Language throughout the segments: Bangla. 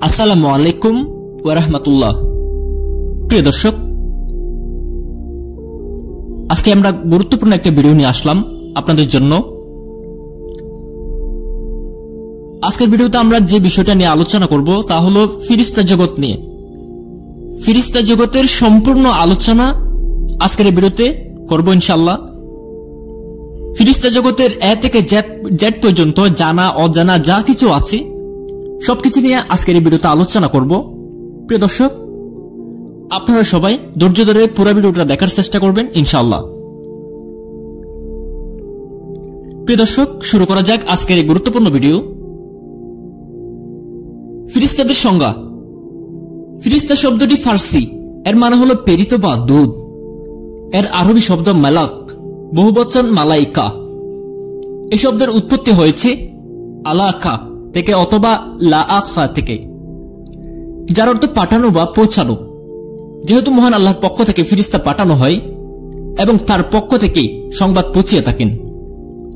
আসসালামু আলাইকুম ওয়া রাহমাতুল্লাহ। প্রিয় দর্শক, আজকে আমরা গুরুত্বপূর্ণ একটা ভিডিও নিয়ে আসলাম আপনাদের জন্য। আজকের ভিডিওতে আমরা যে বিষয়টা নিয়ে আলোচনা করব তা হলো ফিরিস্তা জগৎ নিয়ে। ফিরিস্তা জগতের সম্পূর্ণ আলোচনা আজকের এই ভিডিওতে করব ইনশাআল্লাহ। ফিরিস্তা জগতের এ থেকে জেড পর্যন্ত জানা অজানা যা কিছু আছে সবকিছু নিয়ে আজকের এই ভিডিওতে আলোচনা করব। প্রিয় দর্শক, আপনারা সবাই ধৈর্য ধরে পুরো ভিডিওটা দেখার চেষ্টা করবেন ইনশাআল্লাহ। প্রিয় দর্শক, শুরু করা যাক আজকের এই গুরুত্বপূর্ণ ভিডিও। ফিরিস্তাদের সংজ্ঞা। ফিরিস্তা শব্দটি ফার্সি, এর মানে হলো প্রেরিত বা দূত। এর আরবি শব্দ মালাক, বহুবচন মালাইকা। এই শব্দের উৎপত্তি হয়েছে আলাকা থেকে অথবা লাআখা থেকে, যার অর্থ পাঠানো বা পৌঁছানো। যেহেতু মহান আল্লাহর পক্ষ থেকে ফিরিস্তা পাঠানো হয় এবং তার পক্ষ থেকে সংবাদ পৌঁছিয়ে থাকেন,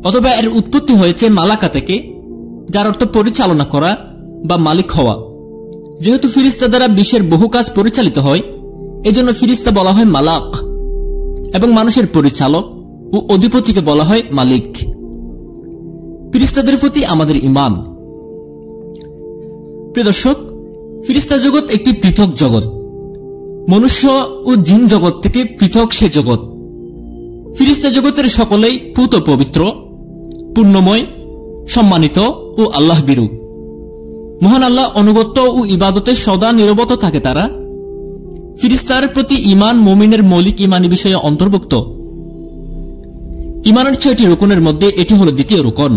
অথবা এর উৎপত্তি হয়েছে মালাকা থেকে, যার অর্থ পরিচালনা করা বা মালিক হওয়া। যেহেতু ফিরিস্তা দ্বারা বিশ্বের বহু কাজ পরিচালিত হয়, এজন্য ফিরিস্তা বলা হয় মালাক, এবং মানুষের পরিচালক ও অধিপতিকে বলা হয় মালিক। ফিরিস্তাদের প্রতি আমাদের ঈমান। প্রিয় দর্শক, ফিরিস্তা জগৎ একটি পৃথক জগৎ, মনুষ্য ও জিন জগৎ থেকে পৃথক সে জগৎ। ফিরিস্তা জগতের সকলেই পুত পবিত্র, পূর্ণময়, সম্মানিত ও আল্লাহ বিরু। মহান আল্লাহ অনুগত ও ইবাদতে সদা নিরবত থাকে তারা। ফিরিস্তার প্রতি ঈমান মুমিনের মৌলিক ঈমানী বিষয়ে অন্তর্ভুক্ত। ঈমানের ৬টি রুকনের মধ্যে এটি হল দ্বিতীয় রুকন।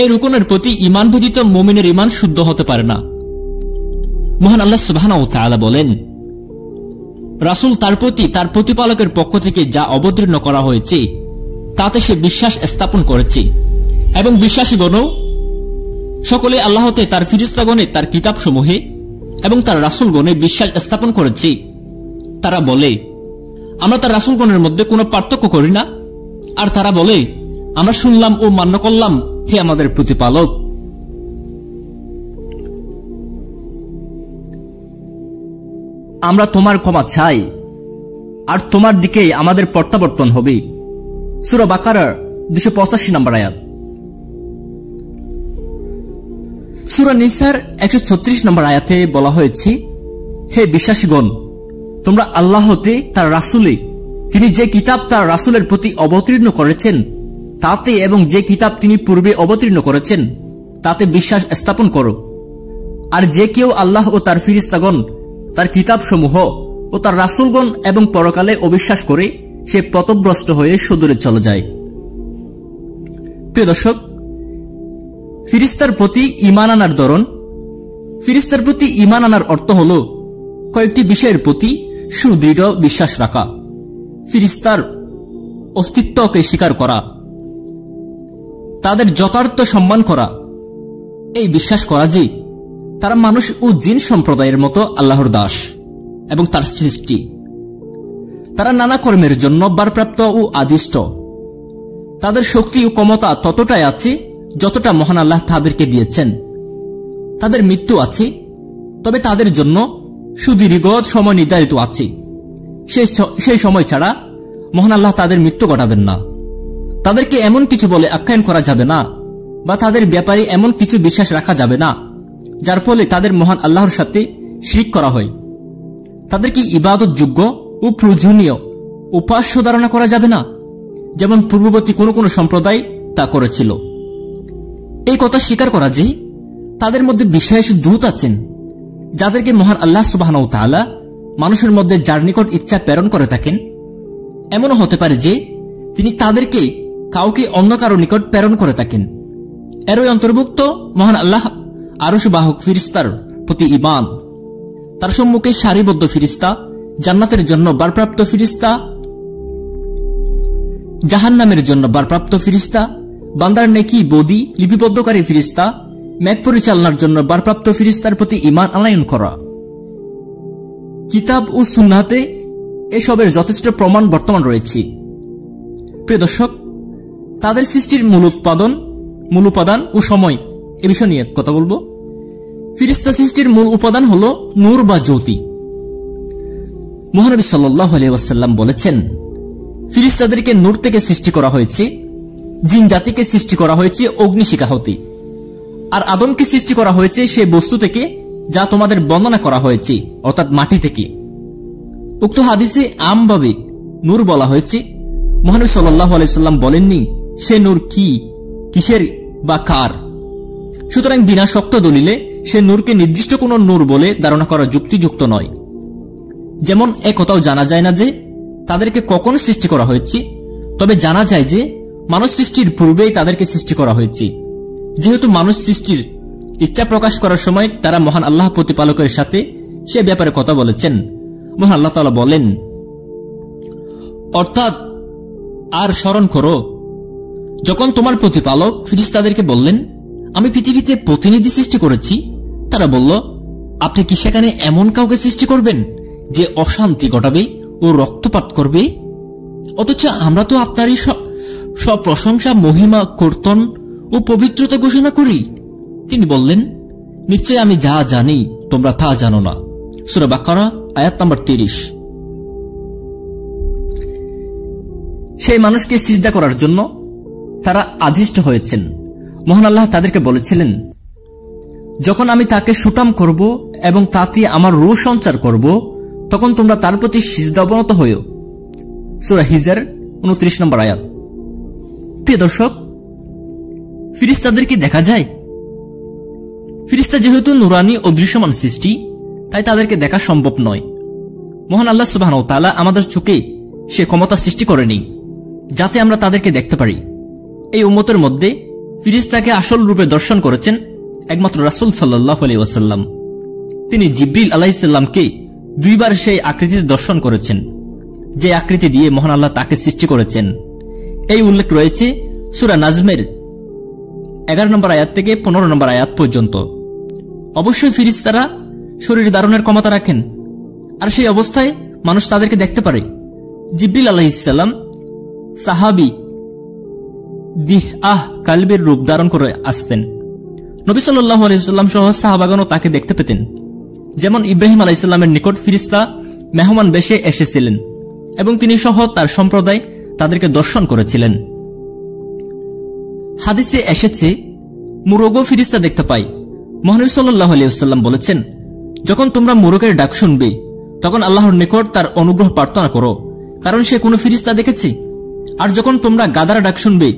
এই রুকনের প্রতি ঈমান ব্যতীত মুমিনের ঈমান শুদ্ধ হতে পারে না। মহান আল্লাহ সুবহানাহু ওয়া তাআলা বলেন, রাসূল তার প্রতি তার প্রতিপালকের পক্ষ থেকে যা অবতীর্ণ করা হয়েছে তাতে সে বিশ্বাস স্থাপন করেছে, এবং বিশ্বাসীগণও সকলে আল্লাহতে তার ফিরিস্তাগণে তার কিতাবসমূহে এবং তার রাসূলগণে বিশ্বাস স্থাপন করেছে। তারা বলে, আমরা তার রাসূলগণের মধ্যে কোনো পার্থক্য করি না। আর তারা বলে, আমরা শুনলাম ও মান্য করলাম, হে আমাদের প্রতিপালক। আমরা তোমার ক্ষমা চাই, আর তোমার দিকেই আমাদের প্রত্যাবর্তন হবে। সূরা বাকারার 285 নম্বর আয়াত। সূরা নিসার 136 নম্বর আয়াতে বলা হয়েছে, হে বিশ্বাসীগণ, তোমরা আল্লাহ হতে তার রাসূলে তিনি যে কিতাব তার রাসূলের প্রতি অবতীর্ণ করেছেন তাতে, এবং যে কিতাব তিনি পূর্বে অবতীর্ণ করেছেন তাতে বিশ্বাস স্থাপন করো। আর যে কেউ আল্লাহ ও তার ফিরিস্তাগণ, তার কিতাবসমূহ ও তার রাসূলগণ এবং পরকালে অবিশ্বাস করে, সে পথভ্রষ্ট হয়ে সুদূরে চলে যায়। প্রিয় দর্শক, ফিরিস্তার প্রতি ঈমান আনার ধরন। ফিরিস্তার প্রতি ঈমান আনার অর্থ হল কয়েকটি বিষয়ের প্রতি সুদৃঢ় বিশ্বাস রাখা, ফিরিস্তার অস্তিত্বকে স্বীকার করা, তাদের যথার্থ সম্মান করা, এই বিশ্বাস করা যে তারা মানুষ ও জিন সম্প্রদায়ের মতো আল্লাহর দাস এবং তার সৃষ্টি। তারা নানা কর্মের জন্য ভারপ্রাপ্ত ও আদিষ্ট। তাদের শক্তি ও ক্ষমতা ততটাই আছে যতটা মহান আল্লাহ তাদেরকে দিয়েছেন। তাদের মৃত্যু আছে, তবে তাদের জন্য সুদীর্ঘ সময় নির্ধারিত আছে। সেই সময় ছাড়া মহান আল্লাহ তাদের মৃত্যু ঘটাবেন না। তাদেরকে এমন কিছু বলে আখ্যায়ন করা যাবে না, বা তাদের ব্যাপারে এমন কিছু বিশ্বাস রাখা যাবে না যার ফলে তাদের মহান আল্লাহর সাথে শিরক করা হয়। তাদেরকে ইবাদতযোগ্য ও প্রয়োজনীয় উপাস্য ধারণা করা যাবে না, যেমন পূর্ববর্তী কোন কোন সম্প্রদায় তা করেছিল। এই কথা স্বীকার করা যে তাদের মধ্যে বিশেষ দূত আছেন, যাদেরকে মহান আল্লাহ সুবহানাহু ওয়া তাআলা মানুষের মধ্যে যার নিকট ইচ্ছা প্রেরণ করে থাকেন। এমনও হতে পারে যে তিনি তাদেরকে কাউকে অন্য কারো নিকট প্রেরণ করে থাকেন। এরই অন্তর্ভুক্ত মহান আল্লাহ আরশ বাহক ফিরিস্তার প্রতি ঈমান। তার সম্মুখে সারিবদ্ধ ফিরিস্তা, জান্নাতের জন্য ভারপ্রাপ্ত ফিরিস্তা, জাহান্নামের জন্য ভারপ্রাপ্ত ফিরিস্তা, বান্দার নেকি বদি লিপিবদ্ধকারী ফিরিস্তা, মেঘ পরিচালনার জন্য ভারপ্রাপ্ত ফিরিস্তার প্রতি ঈমান আনয়ন করা। কিতাব ও সুন্নাতে এসবের যথেষ্ট প্রমাণ বর্তমান রয়েছে। প্রিয় দর্শক, তাদের সৃষ্টির মূল উপাদান ও সময় এ বিষয় নিয়ে কথা বলবো। ফিরিস্তা সৃষ্টির মূল উপাদান হল নূর বা জ্যোতি। মহানবী সাল্লাল্লাহু আলাইহি ওয়াসাল্লাম বলেছেন, ফিরিস্তাদেরকে নূর থেকে সৃষ্টি করা হয়েছে, জিন জাতিকে সৃষ্টি করা হয়েছে অগ্নিশিখা হতে, আর আদমকে সৃষ্টি করা হয়েছে সেই বস্তু থেকে যা তোমাদের বর্ণনা করা হয়েছে, অর্থাৎ মাটি থেকে। উক্ত হাদিসে আমভাবে নূর বলা হয়েছে। মহানবী সাল্লাল্লাহু আলাইহি ওয়াসাল্লাম বলেননি সে নূর কি, কিসের বা কার। সুতরাং বিনা শক্ত দলিলে সে নূরকে নির্দিষ্ট কোন নূর বলে ধারণা করা যুক্তিযুক্ত নয়। যেমন একথাও জানা যায় না যে তাদেরকে কখন সৃষ্টি করা হয়েছে, তবে জানা যায় যে মানুষ সৃষ্টির পূর্বেই তাদেরকে সৃষ্টি করা হয়েছে। যেহেতু মানুষ সৃষ্টির ইচ্ছা প্রকাশ করার সময় তারা মহান আল্লাহ প্রতিপালকের সাথে সে ব্যাপারে কথা বলেছেন। মহান আল্লাহ তাআলা বলেন, অর্থাৎ আর স্মরণ করো যখন তোমার প্রতিপালক ফিরিস্তাদেরকে বললেন, আমি পৃথিবীতে প্রতিনিধি সৃষ্টি করেছি। তারা বলল, আপনি কি সেখানে এমন কাউকে সৃষ্টি করবেন যে অশান্তি ঘটাবে ও রক্তপাত করবে? অথচ আমরা তো আপনারই সব প্রশংসা, মহিমা, কীর্তন ও পবিত্রতা ঘোষণা করি। তিনি বললেন, নিশ্চয় আমি যা জানি তোমরা তা জানো না। সূরা বাকারা আয়াত নম্বর 30। সেই মানুষকে সিজদা করার জন্য তারা আদিষ্ট হয়েছেন। মহান আল্লাহ তাদেরকে বলেছিলেন, যখন আমি তাকে সুটাম করব এবং তাতে আমার রূহ সঞ্চার করব, তখন তোমরা তার প্রতি সিজদা অবনত হইও। সূরা হিজর 29 নম্বর আয়াত। প্রিয় দর্শক, ফিরিস্তাদেরকে দেখা যায়। ফিরিস্তা যেহেতু নুরানি ও দৃশ্যমান সৃষ্টি, তাই তাদেরকে দেখা সম্ভব নয়। মহান আল্লাহ সুবহানাহু ওয়া তাআলা আমাদের চোখে সে ক্ষমতা সৃষ্টি করেনি যাতে আমরা তাদেরকে দেখতে পারি। এই উম্মতের মধ্যে ফিরিস্তাকে আসল রূপে দর্শন করেছেন একমাত্র রাসূল সাল্লাল্লাহু আলাইহি ওয়াসাল্লাম। তিনি জিবরিল আলাইহিস সালামকে 2 বার সেই আকৃতিতে দর্শন করেছেন যে আকৃতি দিয়ে মহান আল্লাহ তাকে সৃষ্টি করেছেন। এই উল্লেখ রয়েছে সূরা নাজমের 11 নম্বর আয়াত থেকে 15 নম্বর আয়াত পর্যন্ত। অবশ্যই ফিরিস্তারা শরীর ধারণের ক্ষমতা রাখেন, আর সেই অবস্থায় মানুষ তাদেরকে দেখতে পারে। জিবরিল আলাইহিস সালাম সাহাবী দিহআহ কালবের রূপ ধারণ করে আসতেন। নবী সাল্লাল্লাহু আলাইহি ওয়াসাল্লাম সহ সাহাবাগণও তাকে দেখতে পেতেন। যেমন ইব্রাহিম আলাইহিস সালামের নিকট ফিরিস্তা মেহমান বেশে এসেছিলেন এবং তিনি সহ তার সম্প্রদায় তাদেরকে দর্শন করেছিলেন। হাদিসে এসেছে, মুরগও ফিরিস্তা দেখতে পায়। মহানবী সাল্লাল্লাহু আলাইহি ওয়াসাল্লাম বলেছেন, যখন তোমরা মুরগের ডাক শুনবে তখন আল্লাহর নিকট তার অনুগ্রহ প্রার্থনা করো, কারণ সে কোনো ফিরিস্তা দেখেছে। আর যখন তোমরা গাধার ডাক শুনবে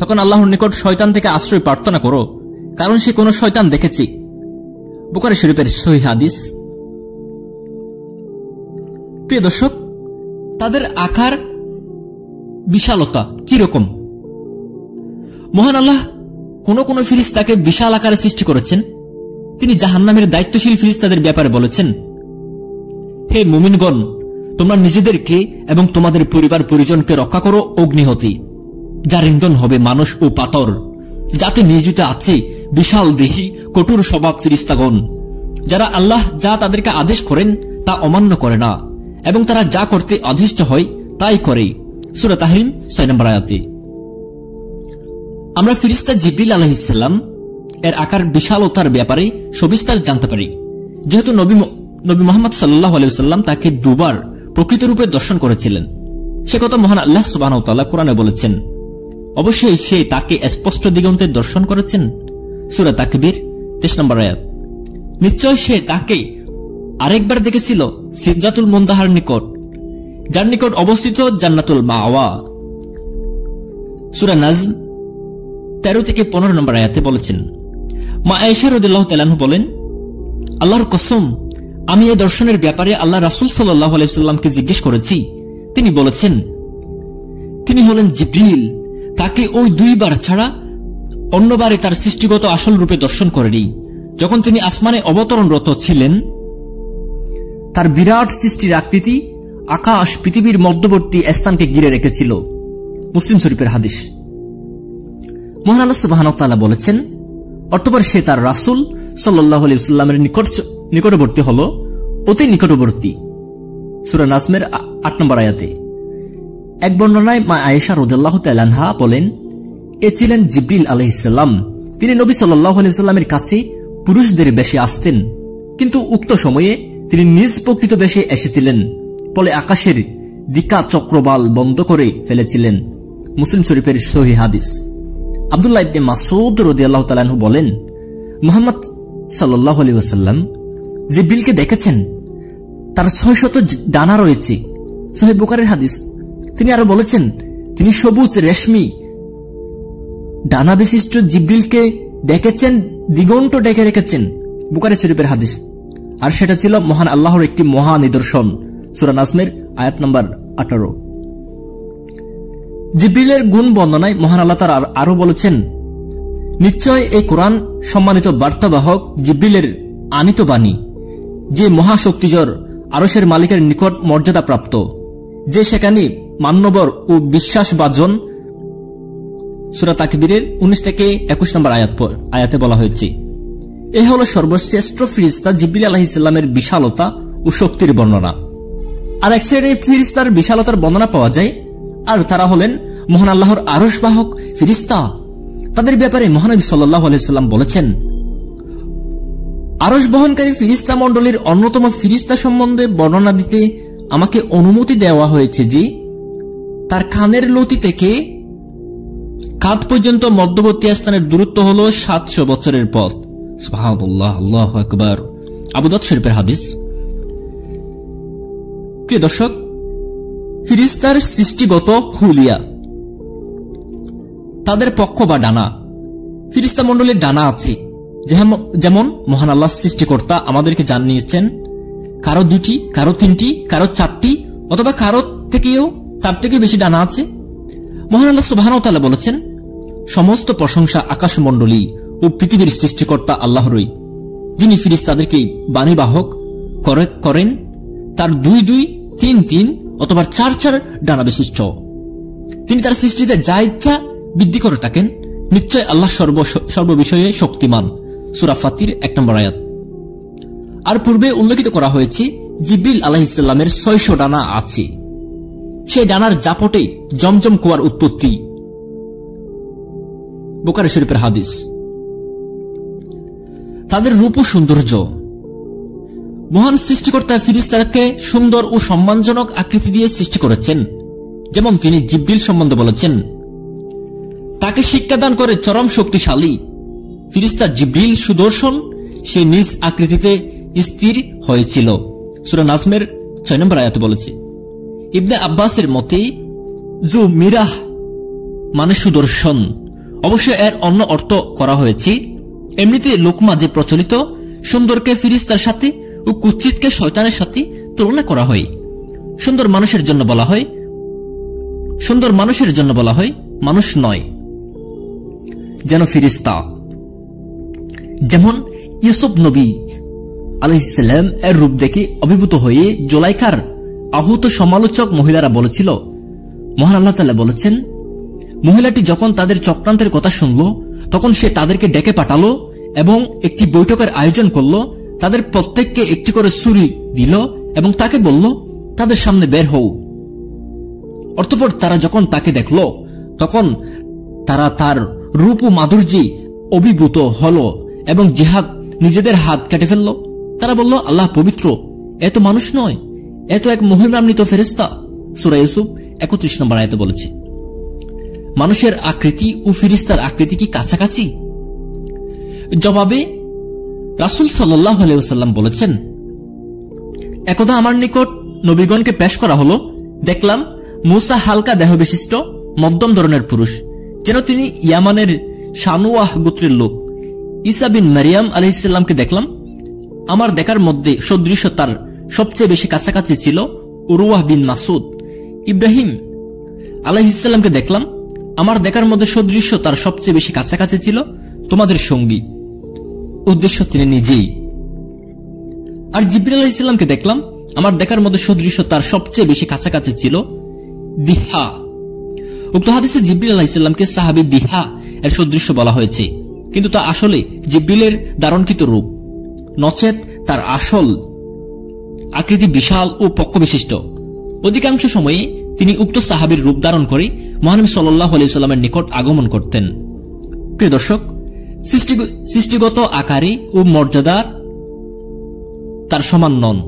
তখন আল্লাহর নিকট শয়তান থেকে আশ্রয় প্রার্থনা করো, কারণ সে কোনো শয়তান দেখেছে। বুখারী শরীফের সহিহ হাদিস। প্রিয় দর্শক, তাদের আকার বিশালতা কি রকম? মহান আল্লাহ কোন কোন ফিরিস্তাকে বিশাল আকারে সৃষ্টি করেছেন। তিনি জাহান্নামের দায়িত্বশীল ফিরিস্তাদের ব্যাপারে বলেছেন, হে মুমিনগণ, তোমরা নিজেদেরকে এবং তোমাদের পরিবার পরিজনকে রক্ষা করো অগ্নি হতে, যার ইন্ধন হবে মানুষ ও পাথর, যাতে নিয়োজিত আছে বিশাল দেহী কঠোর স্বভাব ফিরিস্তাগণ, যারা আল্লাহ যা তাদেরকে আদেশ করেন তা অমান্য করে না এবং তারা যা করতে অধিষ্ঠ হয় তাই করে। সূরা তাহরিম 6 নম্বর আয়াতে। আমরা ফিরিস্তা জিবরিল আলাইহিস সালাম এর আকার বিশালতার ব্যাপারে সবিস্তার জানতে পারি, যেহেতু নবী মুহাম্মদ সাল্লাল্লাহু আলাইহি ওয়াসাল্লাম তাকে 2 বার প্রকৃত রূপে দর্শন করেছিলেন। সে কথা মহান আল্লাহ সুবহানাহু ওয়া তাআলা কোরআনে বলেছেন। অবশ্যই সে তাকে স্পষ্ট দিগন্তে দর্শন করেছেন। সূরা তাকবীর 23 নম্বর আয়াত। নিশ্চয় সে তাকে আরেকবার দেখেছিল সিদরাতুল মুনতাহার নিকট, যার নিকট অবস্থিত জান্নাতুল মাওয়া। সূরা নাজম 13 থেকে 15 নম্বর আয়াতে বলেছেন। মা আয়েশা রাদিয়াল্লাহু তাআলা আনহা বলেন, আল্লাহর কসম, আমি এই দর্শনের ব্যাপারে আল্লাহ রাসূল সাল্লাল্লাহু আলাইহি ওয়াসাল্লামকে জিজ্ঞেস করেছি। তিনি বলেছেন, তিনি হলেন জিবরিল। তাকে ওই 2 বার ছাড়া অন্যবারে তার সৃষ্টিগত আসল রূপে দর্শন করেনি। যখন তিনি আসমানে অবতরণরত ছিলেন, তার বিরাট সৃষ্টির আকৃতি আকাশ পৃথিবীর মধ্যবর্তী স্থানকে ঘিরে রেখেছিল। মুসলিম শরীফের হাদিস। মহান আল্লাহ সুবহানাহু ওয়া তাআলা বলেছেন, অতঃপর সে তার রাসূল সাল্লাল্লাহু আলাইহি ওয়াসাল্লামের নিকটবর্তী হল, অতি নিকটবর্তী। সূরা নাজমের 8 নম্বর আয়াতে। এক বর্ণনায় মা আয়েশা রাদিয়াল্লাহু তাআলা আনহা বলেন, এ ছিলেন জিবরিল আলাইহিস সালাম। তিনি নবী সাল্লাল্লাহু আলাইহি ওয়াসাল্লামের কাছে পুরুষদের বেশে আসতেন, কিন্তু উক্ত সময়ে তিনি নিজ প্রকৃত বেশে এসেছিলেন, ফলে আকাশের দিকা চক্রবাল বন্ধ করে ফেলেছিলেন। মুসলিম শরীফের সহিহ হাদিস। আব্দুল্লাহ ইবনে মাসউদ রাদিয়াল্লাহু তাআলা আনহু বলেন, মুহাম্মদ সাল্লাল্লাহু আলাইহি ওয়াসাল্লাম জিবরিলকে দেখেছেন, তার 600 ডানা রয়েছে। সহিহ বুখারীর হাদিস। তিনি আরো বলেছেন, তিনি সবুজ রেশমি ডানা বিশিষ্ট জিবরিলকে দেখেছেন, দিগন্ত ডেকে রেখেছেন। বুখারী শরীফের হাদিস। আর সেটা ছিল মহান আল্লাহর একটি মহা নিদর্শন। সূরা নাজমের আয়াত নম্বর 18। জিবরিলের গুণ বর্ণনায় মহান আল্লাহ তাআলা আরো বলেছেন, নিশ্চয় এই কোরআন সম্মানিত বার্তাবাহক জিবরিলের আনিত বাণী, যে মহাশক্তিধর আরশের মালিকের নিকট মর্যাদা প্রাপ্ত, যে সেখানে মান্যবর ও বিশ্বাসভাজন। সূরা তাকবীরের 19 থেকে 21 নম্বর আয়াতে বলা হয়েছে। এই হল সর্বশ্রেষ্ঠ ফিরিস্তা জিবরিল আলাইহিস সালামের বিশালতা ও শক্তির বর্ণনা। আর এক শ্রেণীর ফিরিস্তার বিশালতার বর্ণনা পাওয়া যায়, আর তারা হলেন মহান আল্লাহর আরশবাহক ফিরিস্তা। তাদের ব্যাপারে মহানবী সাল্লাল্লাহু আলাইহি ওয়াসাল্লাম বলেছেন, আরশ বহনকারী ফিরিস্তা মণ্ডলীর অন্যতম ফিরিস্তা সম্বন্ধে বর্ণনা দিতে আমাকে অনুমতি দেওয়া হয়েছে যে তার কানের লতি থেকে কাঁধ পর্যন্ত মধ্যবর্তী স্থানের দূরত্ব হল 700 বছরের পথ। সুবহানাল্লাহ, আল্লাহু আকবার। আবু দাউদ শরীফের হাদিস। প্রিয় দর্শক, ফিরিস্তার সৃষ্টিগত হুলিয়া, তাদের পক্ষ বা ডানা। ফিরিস্তা মণ্ডলীর ডানা আছে, যেমন মহান আল্লাহ সৃষ্টিকর্তা আমাদেরকে জানিয়েছেন, কারো 2টি, কারো 3টি, কারো 4টি, অথবা কারো থেকেও তার থেকে বেশি ডানা আছে। মহান আল্লাহ সুবহানাহু ওয়া তাআলা বলেছেন, সমস্ত প্রশংসা আকাশমণ্ডলী ও পৃথিবীর সৃষ্টিকর্তা আল্লাহরই, যিনি ফিরিস্তাদেরকে বাণীবাহক করেন, তার 2-2, 3-3 অথবা 4-4 ডানা বিশিষ্ট। তিনি তার সৃষ্টিতে যা ইচ্ছা বৃদ্ধি করে থাকেন। নিশ্চয় আল্লাহ সর্ববিষয়ে শক্তিমান। সূরা ফাতির 1 নম্বর আয়াত। আর পূর্বে উল্লেখিত করা হয়েছে, জিবরিল আলাইহিস সালামের 600 ডানা আছে। সেই ডানার জাপটে জমজম কুয়ার উৎপত্তি। বুখারী শরীফের হাদিস। তাদের রূপ ও সৌন্দর্য। মহান সৃষ্টিকর্তা ফিরিস্তাকে সুন্দর ও সম্মানজনক আকৃতি দিয়ে সৃষ্টি করেছেন। যেমন তিনি জিবরিল সম্বন্ধে বলেছেন, তাকে শিক্ষাদান করে চরম শক্তিশালী ফিরিস্তা জিবরিল সুদর্শন, সে নিজ আকৃতিতে স্থির হয়েছিল। সূরা নাজমের 6 নম্বর আয়াতে বলেছে। ইবনে আব্বাসের মতে জু মিরাহ মানে সুদর্শন। অবশ্য এর অন্য অর্থ করা হয়েছে। এমনিতে লোকমাঝে প্রচলিত সুন্দরকে ফিরিস্তার সাথে ও কুচ্ছিতকে শয়তানের সাথে তুলনা করা হয়। সুন্দর মানুষের জন্য বলা হয়, মানুষ নয়, যেন ফিরিস্তা। যেমন ইউসুফ নবী আলাইহিস সালাম এর রূপ দেখে অভিভূত হয়ে জুলাইখার আহত সমালোচক মহিলারা বলেছিল, মহান আল্লাহ তাআলা বলেছেন, মহিলাটি যখন তাদের চক্রান্তের কথা শুনল, তখন সে তাদেরকে ডেকে পাঠালো এবং একটি বৈঠকের আয়োজন করল। তাদের প্রত্যেককে একটি করে ছুরি দিল এবং তাকে বলল, তাদের সামনে বের হও। অতঃপর তারা যখন তাকে দেখল, তখন তারা তার রূপ ও মাধুর্যে অভিভূত হল এবং নিজেদের হাত কেটে ফেলল। তারা বলল, আল্লাহ পবিত্র, এত মানুষ নয়, এত এক মহিমান্বিত ফেরেশতা। সূরা ইউসুফ 31 নম্বর আয়াতে বলেছে। মানুষের আকৃতি ও ফিরিস্তার আকৃতি কি কাছাকাছি? জবাবে রাসূল সাল্লাল্লাহু আলাইহি ওয়াসাল্লাম বলেছেন, একদা আমার নিকট নবীগণকে পেশ করা হলো। দেখলাম মূসা হালকা দেহ বিশিষ্ট মধ্যম ধরনের পুরুষ, যেন তিনি ইয়ামানের শানুয়াহ গোত্রের লোক। ঈসা বিন মারিয়াম আলাইহিস সালামকে দেখলাম। আমার দেখার মধ্যে সদৃশ্য তার সবচেয়ে বেশি কাছাকাছি ছিল উরওয়াহ বিন মাসউদ। ইব্রাহিম আলাইহিস সালামকে দেখলাম। আমার দেখার মধ্যে সদৃশ্য তার সবচেয়ে বেশি কাছাকাছি ছিল তোমাদের সঙ্গী, উদ্দেশ্য তিনি নিজেই। আর জিবরিল আলাইহিস সালামকে দেখলাম। আমার দেখার মধ্যে সদৃশ্য তার সবচেয়ে বেশি কাছাকাছি ছিল দিহা। উক্ত হাদিসে জিবরিল আলাইহিস সালামকে সাহাবী দিহা এর সদৃশ্য বলা হয়েছে, কিন্তু তা আসলে জিবরিলের ধারণকৃত রূপ, নচেত তার আসল আকৃতি বিশাল ও পক্ষ বিশিষ্ট। অধিকাংশ সময়ে তিনি উক্ত সাহাবীর রূপ ধারণ করে মহানবী সাল্লাল্লাহু আলাইহি ওয়াসাল্লামের নিকট আগমন করতেন। প্রিয় দর্শক, সৃষ্টিগত আকারে ও মর্যাদা তার সমান নন।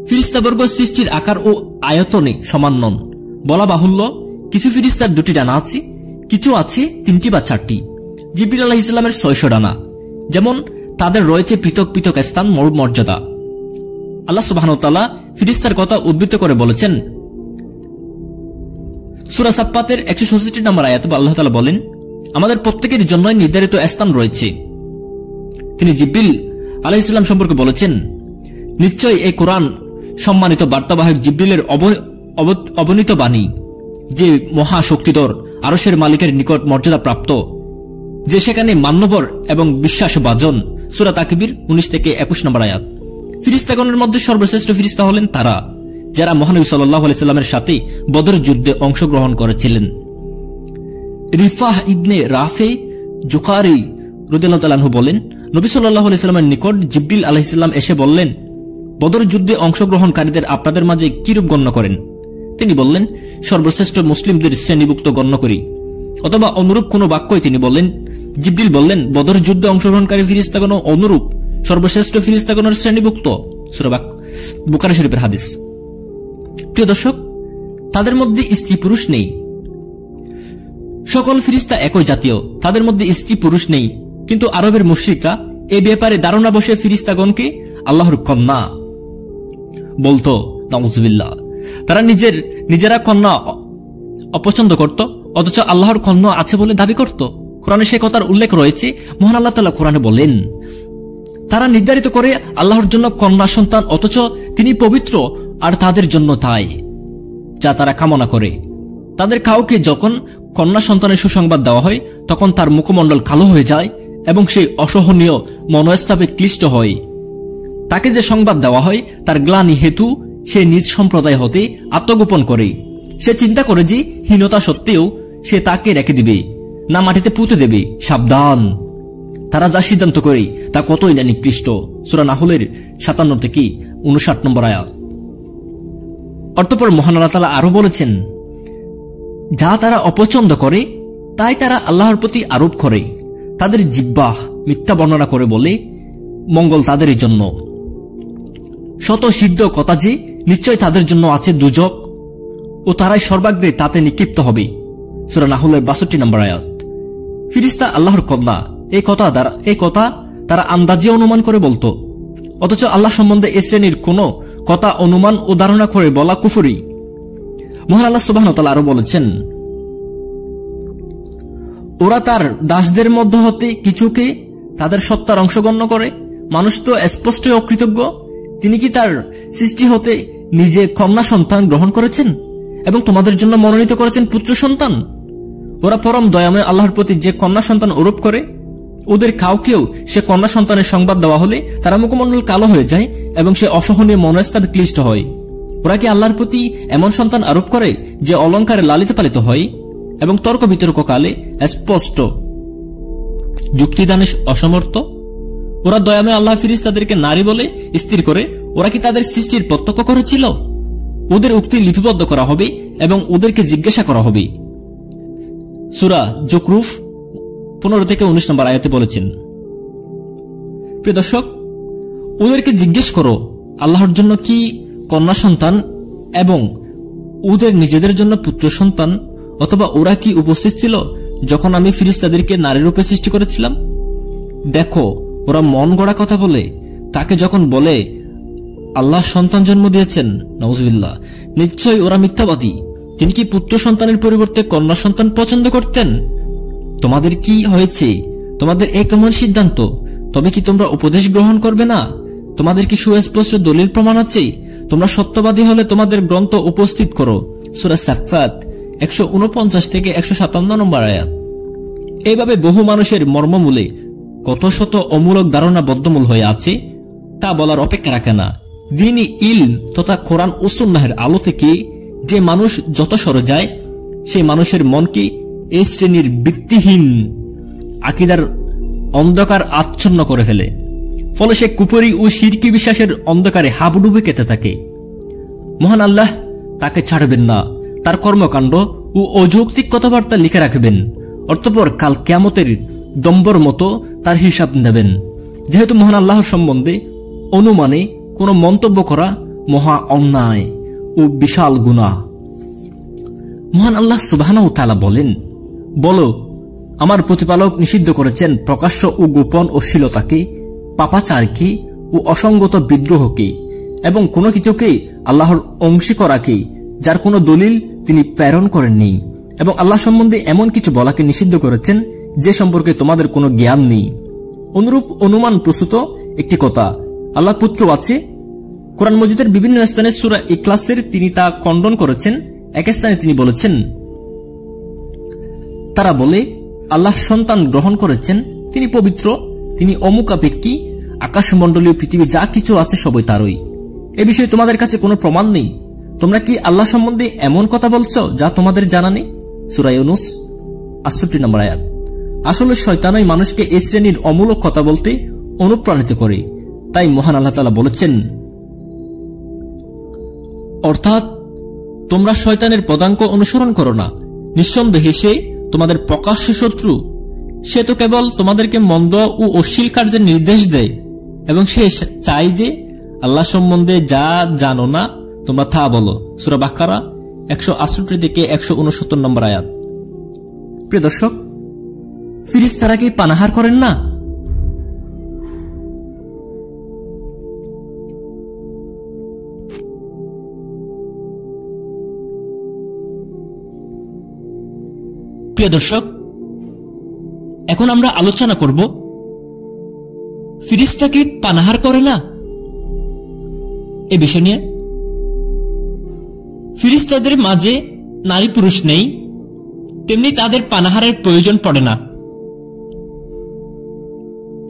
ফিরিস্তাবর্গ সৃষ্টির আকার ও আয়তনে সমান নন। বলা বাহুল্য, কিছু ফিরিস্তার 2টি ডানা আছে, কিছু আছে 3টি বা 4টি। জিবরিল আলাইহিস সালামের 600 ডানা। যেমন তাদের রয়েছে পৃথক পৃথক স্থান, মর্যাদা। আল্লাহ সুবহানাহু ওয়া তাআলা ফিরিস্তার কথা উদ্ধৃত করে বলেছেন, সূরা সাফফাতের 166 নম্বর আয়াতে আল্লাহ তাআলা বলেন, আমাদের প্রত্যেকের জন্যই নির্ধারিত স্থান রয়েছে। তিনি জিবরিল আলাইহিস সালাম সম্পর্কে বলেছেন, নিশ্চয়ই এই কোরআন সম্মানিত বার্তাবাহক জিবরিলের অবনীত বাণী, যে মহাশক্তিধর আরশের মালিকের নিকট মর্যাদা প্রাপ্ত, যে সেখানে মান্যবর এবং বিশ্বাসভাজন। সূরা তাকবীর 19 থেকে 21 নম্বর আয়াত। ফিরিস্তাগণের মধ্যে সর্বশ্রেষ্ঠ ফিরিস্তা হলেন তারা যারা মহানবী সাল্লাল্লাহু আলাইহি সাল্লামের সাথে বদর যুদ্ধে অংশগ্রহণ করেছিলেন। রিফাহ ইবনে রাফে জুকারি রাদিয়াল্লাহু তাআলা আনহু বলেন, নবী সাল্লাল্লাহু আলাইহি সাল্লামের নিকট জিবরিল আলাইহিস সালাম এসে বললেন, বদর যুদ্ধে অংশগ্রহণকারীদের আপনাদের মাঝে কিরূপ গণ্য করেন? তিনি বললেন, সর্বশ্রেষ্ঠ মুসলিমদের শ্রেণীভুক্ত গণ্য করি। অথবা অনুরূপ কোন বাক্যই তিনি বললেন। জিবরিল বললেন, বদর যুদ্ধে অংশগ্রহণকারী ফিরিস্তাগণ অনুরূপ সর্বশ্রেষ্ঠ ফিরিস্তাগণের শ্রেণীভুক্ত। সূরা বুখারী শরীফের হাদিস। প্রিয় দর্শক, তাদের মধ্যে স্ত্রী পুরুষ নেই। সকল ফিরিস্তা একই জাতীয়, তাদের মধ্যে স্ত্রী পুরুষ নেই। কিন্তু আরবের মুশরিকরা এই ব্যাপারে ধারণা বসে ফিরিস্তাগণকে আল্লাহর কন্যা বলতো। নাউযুবিল্লাহ। তারা নিজেরা কন্যা অপছন্দ করত, অথচ আল্লাহর কন্যা আছে বলে দাবি করত। কোরআনে সে কথার উল্লেখ রয়েছে। মহান আল্লাহ তাআলা কোরআনে বলেন, তারা নির্ধারিত করে আল্লাহর জন্য কন্যা সন্তান, অথচ তিনি পবিত্র আর তাদের জন্য তাই যা তারা কামনা করে। তাদের কাউকে যখন কন্যা সন্তানের সুসংবাদ দেওয়া হয়, তখন তার মুখমণ্ডল কালো হয়ে যায় এবং সে অসহনীয় মনস্তাবে ক্লিষ্ট হয়। তাকে যে সংবাদ দেওয়া হয় তার গ্লানি হেতু সে নিজ সম্প্রদায় হতে আত্মগোপন করে। সে চিন্তা করে যে হীনতা সত্ত্বেও সে তাকে রেখে দিবে, না মাটিতে পুঁতে দেবে। সাবধান, তারা যা সিদ্ধান্ত করে তা কতই না নিকৃষ্ট। সূরা নাহলের 57 থেকে 59 নম্বর আয়াত। অতঃপর মহান আল্লাহ তাআলা আরো বলেছেন, যা তারা অপছন্দ করে তাই তারা আল্লাহর প্রতি আরোপ করে। তাদের জিহ্বা মিথ্যা বর্ণনা করে বলে, মঙ্গল তাদেরই জন্য। শত সিদ্ধ কথা যে নিশ্চয় তাদের জন্য আছে দুজক, ও তারাই সর্বাগ্রে তাতে নিক্ষিপ্ত হবে। সূরা নাহলের 62 নম্বর আয়াত। ফিরিস্তা আল্লাহর কন্যা, এই কথা তারা আন্দাজে অনুমান করে বলতো, অথচ আল্লাহ সম্বন্ধে এ শ্রেণীর কোন কথা অনুমান ও ধারণা করে বলা কুফরি। মহান আল্লাহ সুবহানাহু ওয়া তাআলা আরো বলেছেন, ওরা তার দাসদের মধ্য হতে কিছুকে তাদের সত্তার অংশ গণ্য করে। মানুষ তো স্পষ্ট অকৃতজ্ঞ। তিনি কি তার সৃষ্টি হতে নিজে কন্যা সন্তান গ্রহণ করেছেন এবং তোমাদের জন্য মনোনীত করেছেন পুত্র সন্তান? ওরা পরম দয়াময় আল্লাহর প্রতি যে কন্যা সন্তান আরোপ করে, ওদের কাউকেও সে কন্যা সন্তানের সংবাদ দেওয়া হলে তারা মুখমণ্ডল কালো হয়ে যায় এবং সে অসহনীয় মনস্তাবে ক্লিষ্ট হয়। ওরা কি আল্লাহর প্রতি এমন সন্তান আরোপ করে যে অলঙ্কারে লালিত পালিত হয় এবং তর্ক বিতর্ক কালে স্পষ্ট যুক্তিদানে অসমর্থ? ওরা দয়াময় আল্লাহ ফিরিস্তাদেরকে নারী বলে স্থির করে। ওরা কি তাদের সৃষ্টির প্রত্যক্ষ করেছিল? ওদের উক্তি লিপিবদ্ধ করা হবে এবং ওদেরকে জিজ্ঞাসা করা হবে। সূরা জুকরুফ 15 থেকে 19 নম্বর আয়াতে বলেছেন। প্রিয় দর্শক, ওদেরকে জিজ্ঞেস করো আল্লাহর জন্য কি কন্যা সন্তান এবং ওদের নিজেদের জন্য পুত্র সন্তান, অথবা ওরা কি উপস্থিত ছিল যখন আমি ফিরিস্তাদেরকে নারী রূপে সৃষ্টি করেছিলাম? দেখো, ওরা মন গড়া কথা বলে। তাকে যখন বলে আল্লাহ সন্তান জন্ম দিয়েছেন, নাউযুবিল্লাহ, নিশ্চয়ই ওরা মিথ্যাবাদী। তিনি কি পুত্র সন্তানের পরিবর্তে কন্যা সন্তান পছন্দ করতেন? তোমাদের কি হয়েছে? তোমাদের এ কেমন সিদ্ধান্ত? তবে কি তোমরা উপদেশ গ্রহণ করবে না? তোমাদের কি সুস্পষ্ট দলিল প্রমাণ আছে? তোমরা সত্যবাদী হলে তোমাদের গ্রন্থ উপস্থিত করো। সূরা সাফফাত 149 থেকে 157 নম্বর আয়াত। এইভাবে বহু মানুষের মর্মমূলে কত শত অমূলক ধারণা বদ্ধমূল হয়ে আছে তা বলার অপেক্ষা রাখে না। দ্বীনি ইলম তথা কোরআন ও সুন্নাহের আলো থেকে যে মানুষ যত সরে যায়, সেই মানুষের মনকে এই শ্রেণীর ভিত্তিহীন আকীদার অন্ধকার আচ্ছন্ন করে ফেলে। ফলে সে কুফরি ও শিরকি বিশ্বাসের অন্ধকারে হাবুডুবে কেটে থাকে। মহান আল্লাহ তাকে ছাড়বেন না। তার কর্মকাণ্ড ও অযৌক্তিক কথাবার্তা লিখে রাখবেন। অতঃপর কাল কিয়ামতের দম্বর মতো তার হিসাব নেবেন, যেহেতু মহান আল্লাহর সম্বন্ধে অনুমানে কোনো মন্তব্য করা মহা অন্যায় ও বিশাল গুনাহ। মহান আল্লাহ সুবহানাহু ওয়া তাআলা বলেন, বলো, আমার প্রতিপালক নিষিদ্ধ করেছেন প্রকাশ্য ও গোপন অশ্লীলতাকে, পাপাচারকে ও অসঙ্গত বিদ্রোহকে, এবং কোনো কিছুকে আল্লাহর অংশী করাকে যার কোনো দলিল তিনি প্রেরণ করেননি, এবং আল্লাহ সম্বন্ধে এমন কিছু বলাকে নিষিদ্ধ করেছেন যে সম্পর্কে তোমাদের কোনো জ্ঞান নেই। অনুরূপ অনুমান প্রসূত একটি কথা আল্লাহ পুত্র আছে। কোরআন মজিদের বিভিন্ন স্থানে সূরা ইখলাসের তিনি তা খণ্ডন করেছেন। এক স্থানে তিনি বলেছেন, তারা বলে আল্লাহ সন্তান গ্রহণ করেছেন, তিনি পবিত্র, তিনি অমুকাপেক্ষী, আকাশমণ্ডলীয় পৃথিবী যা কিছু আছে সবই তারই। এ বিষয়ে তোমাদের কাছে কোনো প্রমাণ নেই। তোমরা কি আল্লাহ সম্বন্ধে এমন কথা বলছো যা তোমাদের জানা নেই? সূরা ইউনূস ৬৮ নম্বর আয়াত। আসলে শয়তানই মানুষকে এই শ্রেণীর অমূলক কথা বলতে অনুপ্রাণিত করে। তাই মহান আল্লাহ তাআলা বলেছেন, অর্থাৎ তোমরা শয়তানের পদাঙ্ক অনুসরণ করো না, নিঃসন্দেহে সে তোমাদের প্রকাশ্য শত্রু। সে তো কেবল তোমাদেরকে মন্দ ও অশ্লীল কার্যের নির্দেশ দেয়, এবং সে চায় যে আল্লাহ সম্বন্ধে যা জানো না তোমরা তা বলো। সূরা বাকারা ১৬৮ থেকে ১৬৯ নম্বর আয়াত। প্রিয় দর্শক, ফেরেশতারা কি পানাহার করেন না? প্রিয় দর্শক, এখন আমরা আলোচনা করব ফেরেশতা কি পানাহার করে না এ বিষয় নিয়ে। ফেরেশতাদের মাঝে নারী পুরুষ নেই, তেমনি তাদের পানাহারের প্রয়োজন পড়ে না।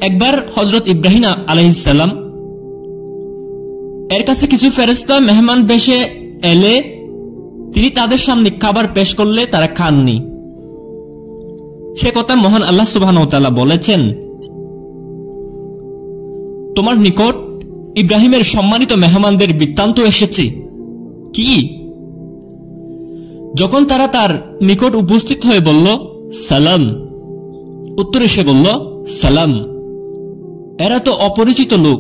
একবার হযরত ইব্রাহিম আলাইহিস সালাম এর কাছে কিছু ফেরেশতা মেহমান বেশে এলে তিনি তাদের সামনে খাবার পেশ করলে তারা খাননি। সে কথা মহান আল্লাহ সুবহানাহু ওয়া তাআলা বলেছেন, তোমার নিকট ইব্রাহিমের সম্মানিত মেহমানদের বৃত্তান্ত এসেছে কি? যখন তারা তার নিকট উপস্থিত হয়ে বলল সালাম, উত্তরে সে বলল সালাম, এরা তো অপরিচিত লোক।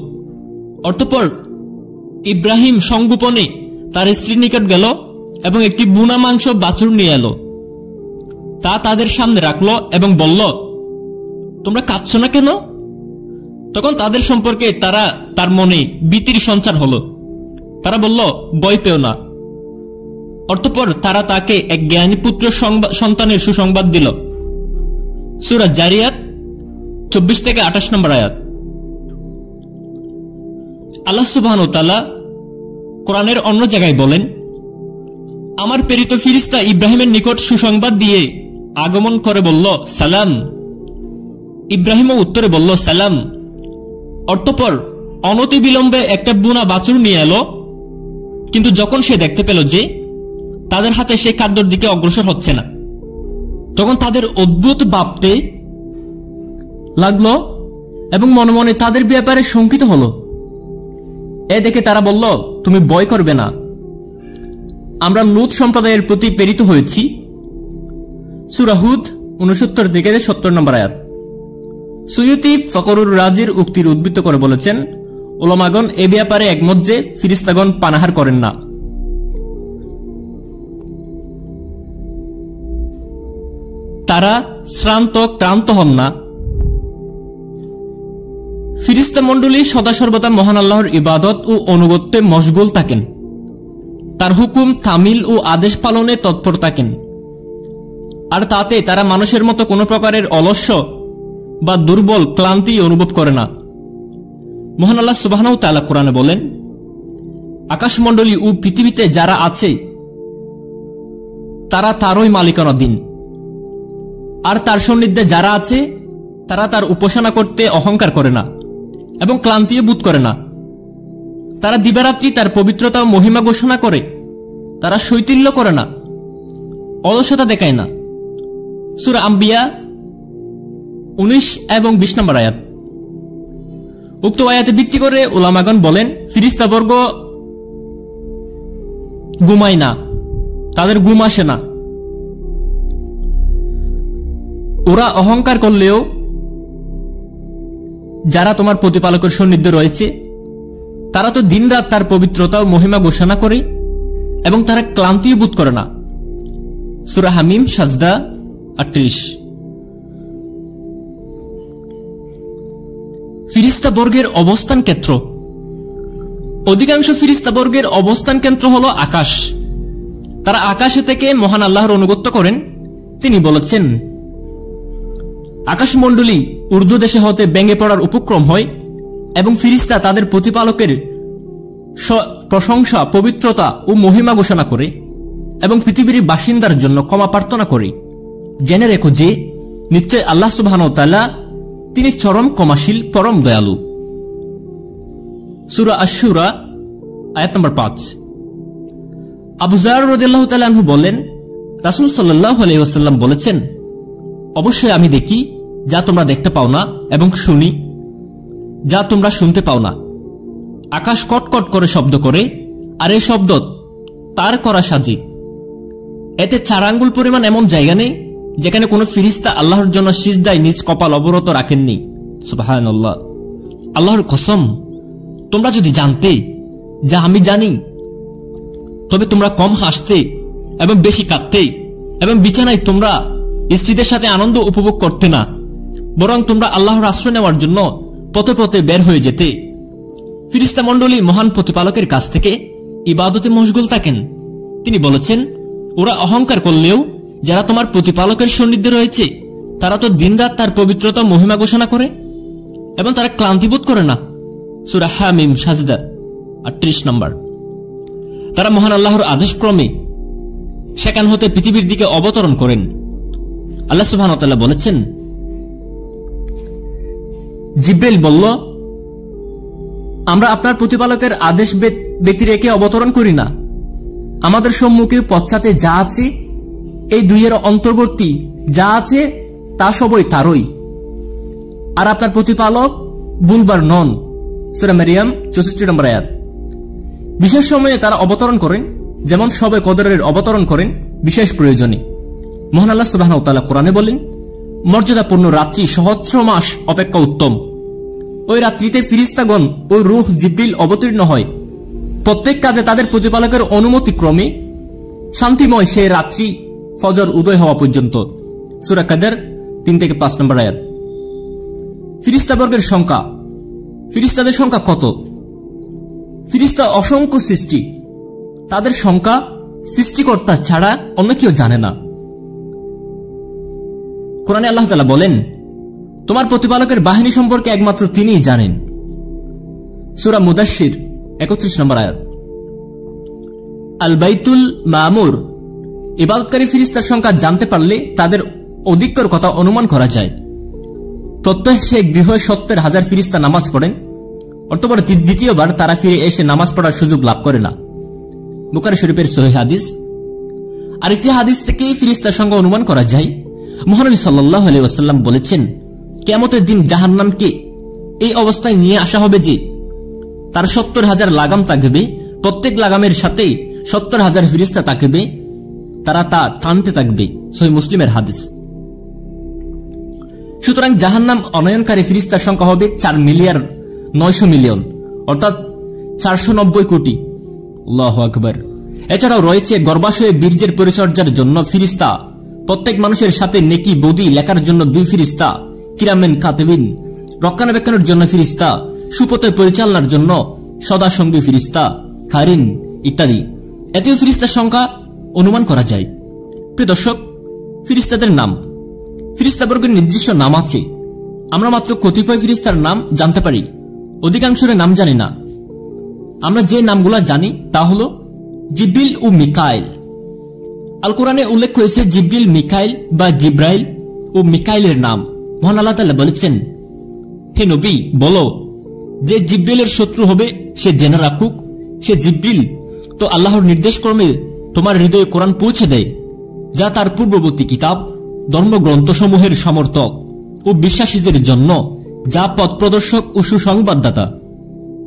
অতঃপর ইব্রাহিম সংগোপনে তার স্ত্রীর নিকট গেল এবং একটি বুনা মাংস বাছুর নিয়ে এলো, তা তাদের সামনে রাখলো এবং বলল, তোমরা কাঁদছ না কেন? তখন তাদের সম্পর্কে তার মনে ভীতির সঞ্চার হলো। তারা বলল, ভয় পেও না। অতঃপর তারা তাকে এক জ্ঞানী পুত্র সন্তানের সুসংবাদ দিল। সূরা জারিয়াত ২৪ থেকে ২৮ নম্বর আয়াত। আল্লাহ সুবহানাহু ওয়া তাআলা কোরআনের অন্য জায়গায় বলেন, আমার প্রেরিত ফেরেশতা ইব্রাহিমের নিকট সুসংবাদ দিয়ে আগমন করে বলল সালাম। ইব্রাহিমও উত্তরে বলল সালাম। অতঃপর অনতি বিলম্বে একটা বুনা বাছুর নিয়ে এলো, কিন্তু যখন সে দেখতে পেল যে তাদের হাতে সে খাদ্যের দিকে অগ্রসর হচ্ছে না, তখন তাদের অদ্ভুত ভাবতে লাগলো এবং মনে মনে তাদের ব্যাপারে শঙ্কিত হলো। এ দেখে তারা বলল, তুমি ভয় করবে না, আমরা লূত সম্প্রদায়ের প্রতি প্রেরিত হয়েছি। সূরা হুদ ৬৯ থেকে ৭০ নম্বর আয়াত। সুয়ুতি ফখরুর রাজির উক্তির উদ্ধৃত করে বলেছেন, উলামাগণ এ ব্যাপারে একমত যে ফেরেশতাগণ পানাহার করেন না। তারা শ্রান্ত ক্লান্ত হন না। ফেরেশতা মণ্ডলী সদা সর্বদা মহান আল্লাহর ইবাদত ও অনুগত্যে মশগুল থাকেন, তার হুকুম তামিল ও আদেশ পালনে তৎপর থাকেন, আর তাতে তারা মানুষের মতো কোনো প্রকারের অলস্য বা দুর্বল ক্লান্তি অনুভব করে না। মহান আল্লাহ সুবহানাহু ওয়া তাআলা কোরআনে বলেন, আকাশমণ্ডলী ও পৃথিবীতে যারা আছে তারা তারই মালিকানাধীন, আর তার সান্নিধ্যে যারা আছে তারা তার উপাসনা করতে অহংকার করে না এবং ক্লান্তিও বোধ করে না। তারা দিবারাত্রি তার পবিত্রতা ও মহিমা ঘোষণা করে, তারা শৈথিল্য করে না, অলসতা দেখায় না। সূরা আম্বিয়া ১৯ এবং ২০ নম্বর আয়াত। উক্ত আয়াতে ভিত্তি করে উলামাগণ বলেন, ফেরেশতাবর্গ ঘুমায় না, তাদের ঘুম আসে না। ওরা অহংকার করলেও যারা তোমার প্রতিপালকের সান্নিধ্যে রয়েছে তারা তো দিনরাত তার পবিত্রতা ও মহিমা ঘোষণা করে এবং তারা ক্লান্তিও বোধ করে না। সূরা হামিম সাজদা 38। ফিরিস্তা বর্গের অবস্থান ক্ষেত্র। অধিকাংশ ফিরিস্তা বর্গের অবস্থান কেন্দ্র হল আকাশ। তারা আকাশে থেকে মহান আল্লাহর অনুগত্য করেন। তিনি বলেছেন, আকাশমণ্ডলী উর্দু দেশে হতে ভেঙে পড়ার উপক্রম হয় এবং ফিরিস্তা তাদের প্রতিপালকের প্রশংসা, পবিত্রতা ও মহিমা ঘোষণা করে এবং পৃথিবীর বাসিন্দার জন্য ক্ষমা প্রার্থনা করে। জেনে রেখো যে নিশ্চয় আল্লাহ সুবহানাহু ওয়া তাআলা তিনি চরম ক্ষমাশীল, পরম দয়ালু। সূরা আশ-শুরা আয়াত নম্বর 5। আবু যার রাদিয়াল্লাহু তাআলা আনহু বলেন, রাসূল সাল্লাল্লাহু আলাইহি ওয়াসাল্লাম বলেছেন, অবশ্যই আমি দেখি যা তোমরা দেখতে পাও না এবং শুনি যা তোমরা শুনতে পাও না। আকাশ কটকট করে শব্দ করে, আর এই শব্দ তার করা সাজি। এতে 4 আঙ্গুল পরিমাণ এমন জায়গা নেই যেখানে কোনো ফিরিস্তা আল্লাহর জন্য সিজদায় নিজ কপাল অবরত রাখেননি। সুবহানাল্লাহ। আল্লাহর কসম, তোমরা যদি জানতে যা আমি জানি তবে তোমরা কম হাসতে এবং বেশি কাঁদতে এবং বিছানায় তোমরা স্ত্রীদের সাথে আনন্দ উপভোগ করতে না, বরং তোমরা আল্লাহর আশ্রয় নেওয়ার জন্য পথে পথে বের হয়ে যেতে। ফিরিস্তা মণ্ডলী মহান প্রতিপালকের কাছ থেকে ইবাদতে মশগুল থাকেন। তিনি বলেছেন, ওরা অহংকার করলেও যারা তোমার প্রতিপালকের সান্নিধ্যে রয়েছে তারা তো দিনরাত তার পবিত্রতা মহিমা ঘোষণা করে এবং তারা ক্লান্তিবোধ করে না। সূরা হামিম সাজদা 38 নম্বর। তারা মহান আল্লাহর আদেশক্রমে সেখান হতে পৃথিবীর দিকে অবতরণ করেন। আল্লাহ সুবহানাহু ওয়া তাআলা বলেছেন, জিব্রাইল বলল, আমরা আপনার প্রতিপালকের আদেশ ব্যতি রেখে অবতরণ করি না। আমাদের সম্মুখে পশ্চাতে যা আছে, এই দুইয়ের অন্তর্বর্তী যা আছে তা সবই তারই, আর আপনার প্রতিপালক ভুলবার নন। সূরা মারিয়াম 64 নম্বর আয়াত। বিশেষ সময়ে তারা অবতরণ করেন, যেমন শবে কদরের অবতরণ করেন বিশেষ প্রয়োজনে। মহান আল্লাহ সুবহানাহু ওয়া তাআলা কোরআনে বলেন, মর্যাদাপূর্ণ রাত্রি সহস্র মাস অপেক্ষা উত্তম। ওই রাত্রিতে ফিরিস্তাগণ ও রূহ জিবরিল অবতীর্ণ হয় প্রত্যেক কাজে তাদের প্রতিপালকের অনুমতি ক্রমে, শান্তিময় সে রাত্রি ফজর উদয় হওয়া পর্যন্ত। সূরা কাদর 3 থেকে 5 নম্বর আয়াত। ফিরিস্তাবর্গের সংখ্যা। ফিরিস্তাদের সংখ্যা কত? ফিরিস্তা অসংখ্য সৃষ্টি, তাদের সংখ্যা সৃষ্টিকর্তা ছাড়া অন্য কেউ জানে না। কোরআনে আল্লাহ তাআলা বলেন, তোমার প্রতিপালকের বাহিনী সম্পর্কে একমাত্র তিনিই জানেন। সূরা মুদাশশির 31 নম্বর আয়াত। আল বাইতুল মামুর। ইবাদতকারী ফিরিস্তার সংখ্যা জানতে পারলে তাদের অধিক্যর কথা অনুমান করা যায়। প্রত্যেক সে গৃহে 70,000 ফিরিস্তা নামাজ পড়েন, অতঃপর দ্বিতীয়বার তারা ফিরে এসে নামাজ পড়ার সুযোগ লাভ করে না। বুখারী শরীফের সহিহ হাদিস। আরেকটি হাদিস থেকে ফিরিস্তার সংখ্যা অনুমান করা যায়। মহানবী সাল্লাল্লাহু আলাইহি ওয়াসাল্লাম বলেছেন, কিয়ামতের দিন জাহান্নামকে এই অবস্থায় নিয়ে আসা হবে যে তার 70,000 লাগাম থাকবে, প্রত্যেক লাগামের সাথে 70,000 ফিরিস্তা থাকবে, তারা তা টানতে থাকবে। সহিহ মুসলিমের হাদিস। সুতরাং জাহান্নাম অনয়নকারী ফিরিস্তার সংখ্যা হবে 4,900,000,000, অর্থাৎ 490 কোটি। আল্লাহু আকবার। এছাড়াও রয়েছে গর্ভাশয়ে বীর্যের পরিচর্যার জন্য ফিরিস্তা, প্রত্যেক মানুষের সাথে নেকি বদি লেখার জন্য 2 ফিরিস্তা, কিরামেন কাতিবিন রক্ষণাবেক্ষণের জন্য ফিরিস্তা, সুপথে পরিচালনার জন্য সদাসঙ্গী ফিরিস্তা, খারিন ইত্যাদি। এতেও ফিরিস্তার সংখ্যা অনুমান করা যায়। প্রিয় দর্শক, ফিরিস্তাদের নাম। ফিরিস্তাবর্গের নির্দিষ্ট নাম আছে। আমরা মাত্র কতিপয় ফিরিস্তার নাম জানতে পারি, অধিকাংশের নাম জানি না। আমরা যে নামগুলো জানি তা হল জিব্রিল ও মিকাইল। আল কোরআনে উল্লেখ হয়েছে জিব্রিল, মিকাইল বা জিব্রাইল ও মিকাইলের নাম। মহান আল্লাহ তাআলা বলেছেন, হে নবী বলো, যে জিব্রিলের শত্রু হবে সে জেনে রাখুক, সে জিব্রিল তো আল্লাহর নির্দেশ ক্রমে তোমার হৃদয়ে কোরআন পৌঁছে দেয়, যা তার পূর্ববর্তী কিতাব ধর্মগ্রন্থসমূহের সমর্থক ও বিশ্বাসীদের জন্য যা পথ প্রদর্শক ও সুসংবাদদাতা।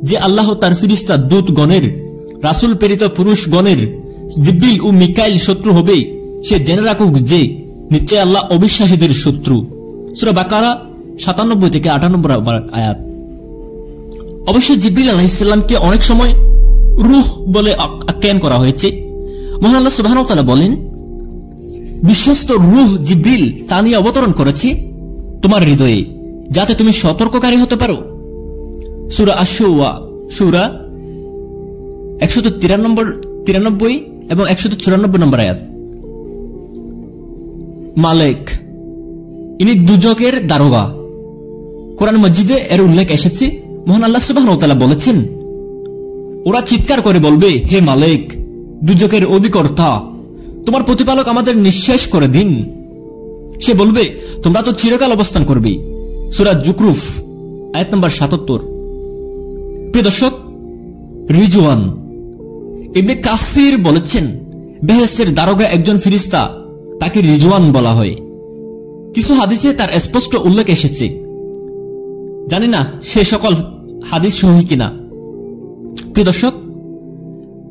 যে আল্লাহ তার ফিরিস্তা দূতগণের, রাসূল প্রেরিত পুরুষগণের জিব্রিল ও মিকাইল শত্রু হবে সে জেনে রাখুক যে নিশ্চয় আল্লাহ অবিশ্বাসীদের শত্রু। সূরা বাকারা 97 থেকে 98 আয়াত। অবশ্যই জিবরিল আলাইহিস সালামকে অনেক সময় রূহ বলে আখ্যায়ন করা হয়েছে। মহান আল্লাহ সুবহানাহু ওয়া তাআলা বলেন, বিশ্বস্ত রূহ জিবরিল তা নিয়ে অবতরণ করেছে তোমার হৃদয়ে, যাতে তুমি সতর্ককারী হতে পারো। সূরা আশ-শুরা, সূরা 193 এবং 194 নম্বর আয়াত। মালেক, ইনি দুজকের দারোগা। কোরআন মজিদে এর উল্লেখ এসেছে। মহান আল্লাহ সুবহানাহু ওয়া তাআলা বলেছেন, ওরা চিৎকার করে বলবে, হে মালেক, দুজকের অধিকর্তা, তোমার প্রতিপালক আমাদের নিঃশেষ করে দিন। সে বলবে, তোমরা তো চিরকাল অবস্থান করবে। সূরা জুকরুফ, আয়াত নম্বর 77। প্রিয় দর্শক, রিজওয়ান ইবনে কাসির বলেছেন, বেহেশতের দারোগা একজন ফেরেশতা, তাকে রিজওয়ান বলা হয়। কিছু হাদিসে তার স্পষ্ট উল্লেখ এসেছে, জানি না সে সকল হাদিস সহিহ কিনা। প্রিয় দর্শক,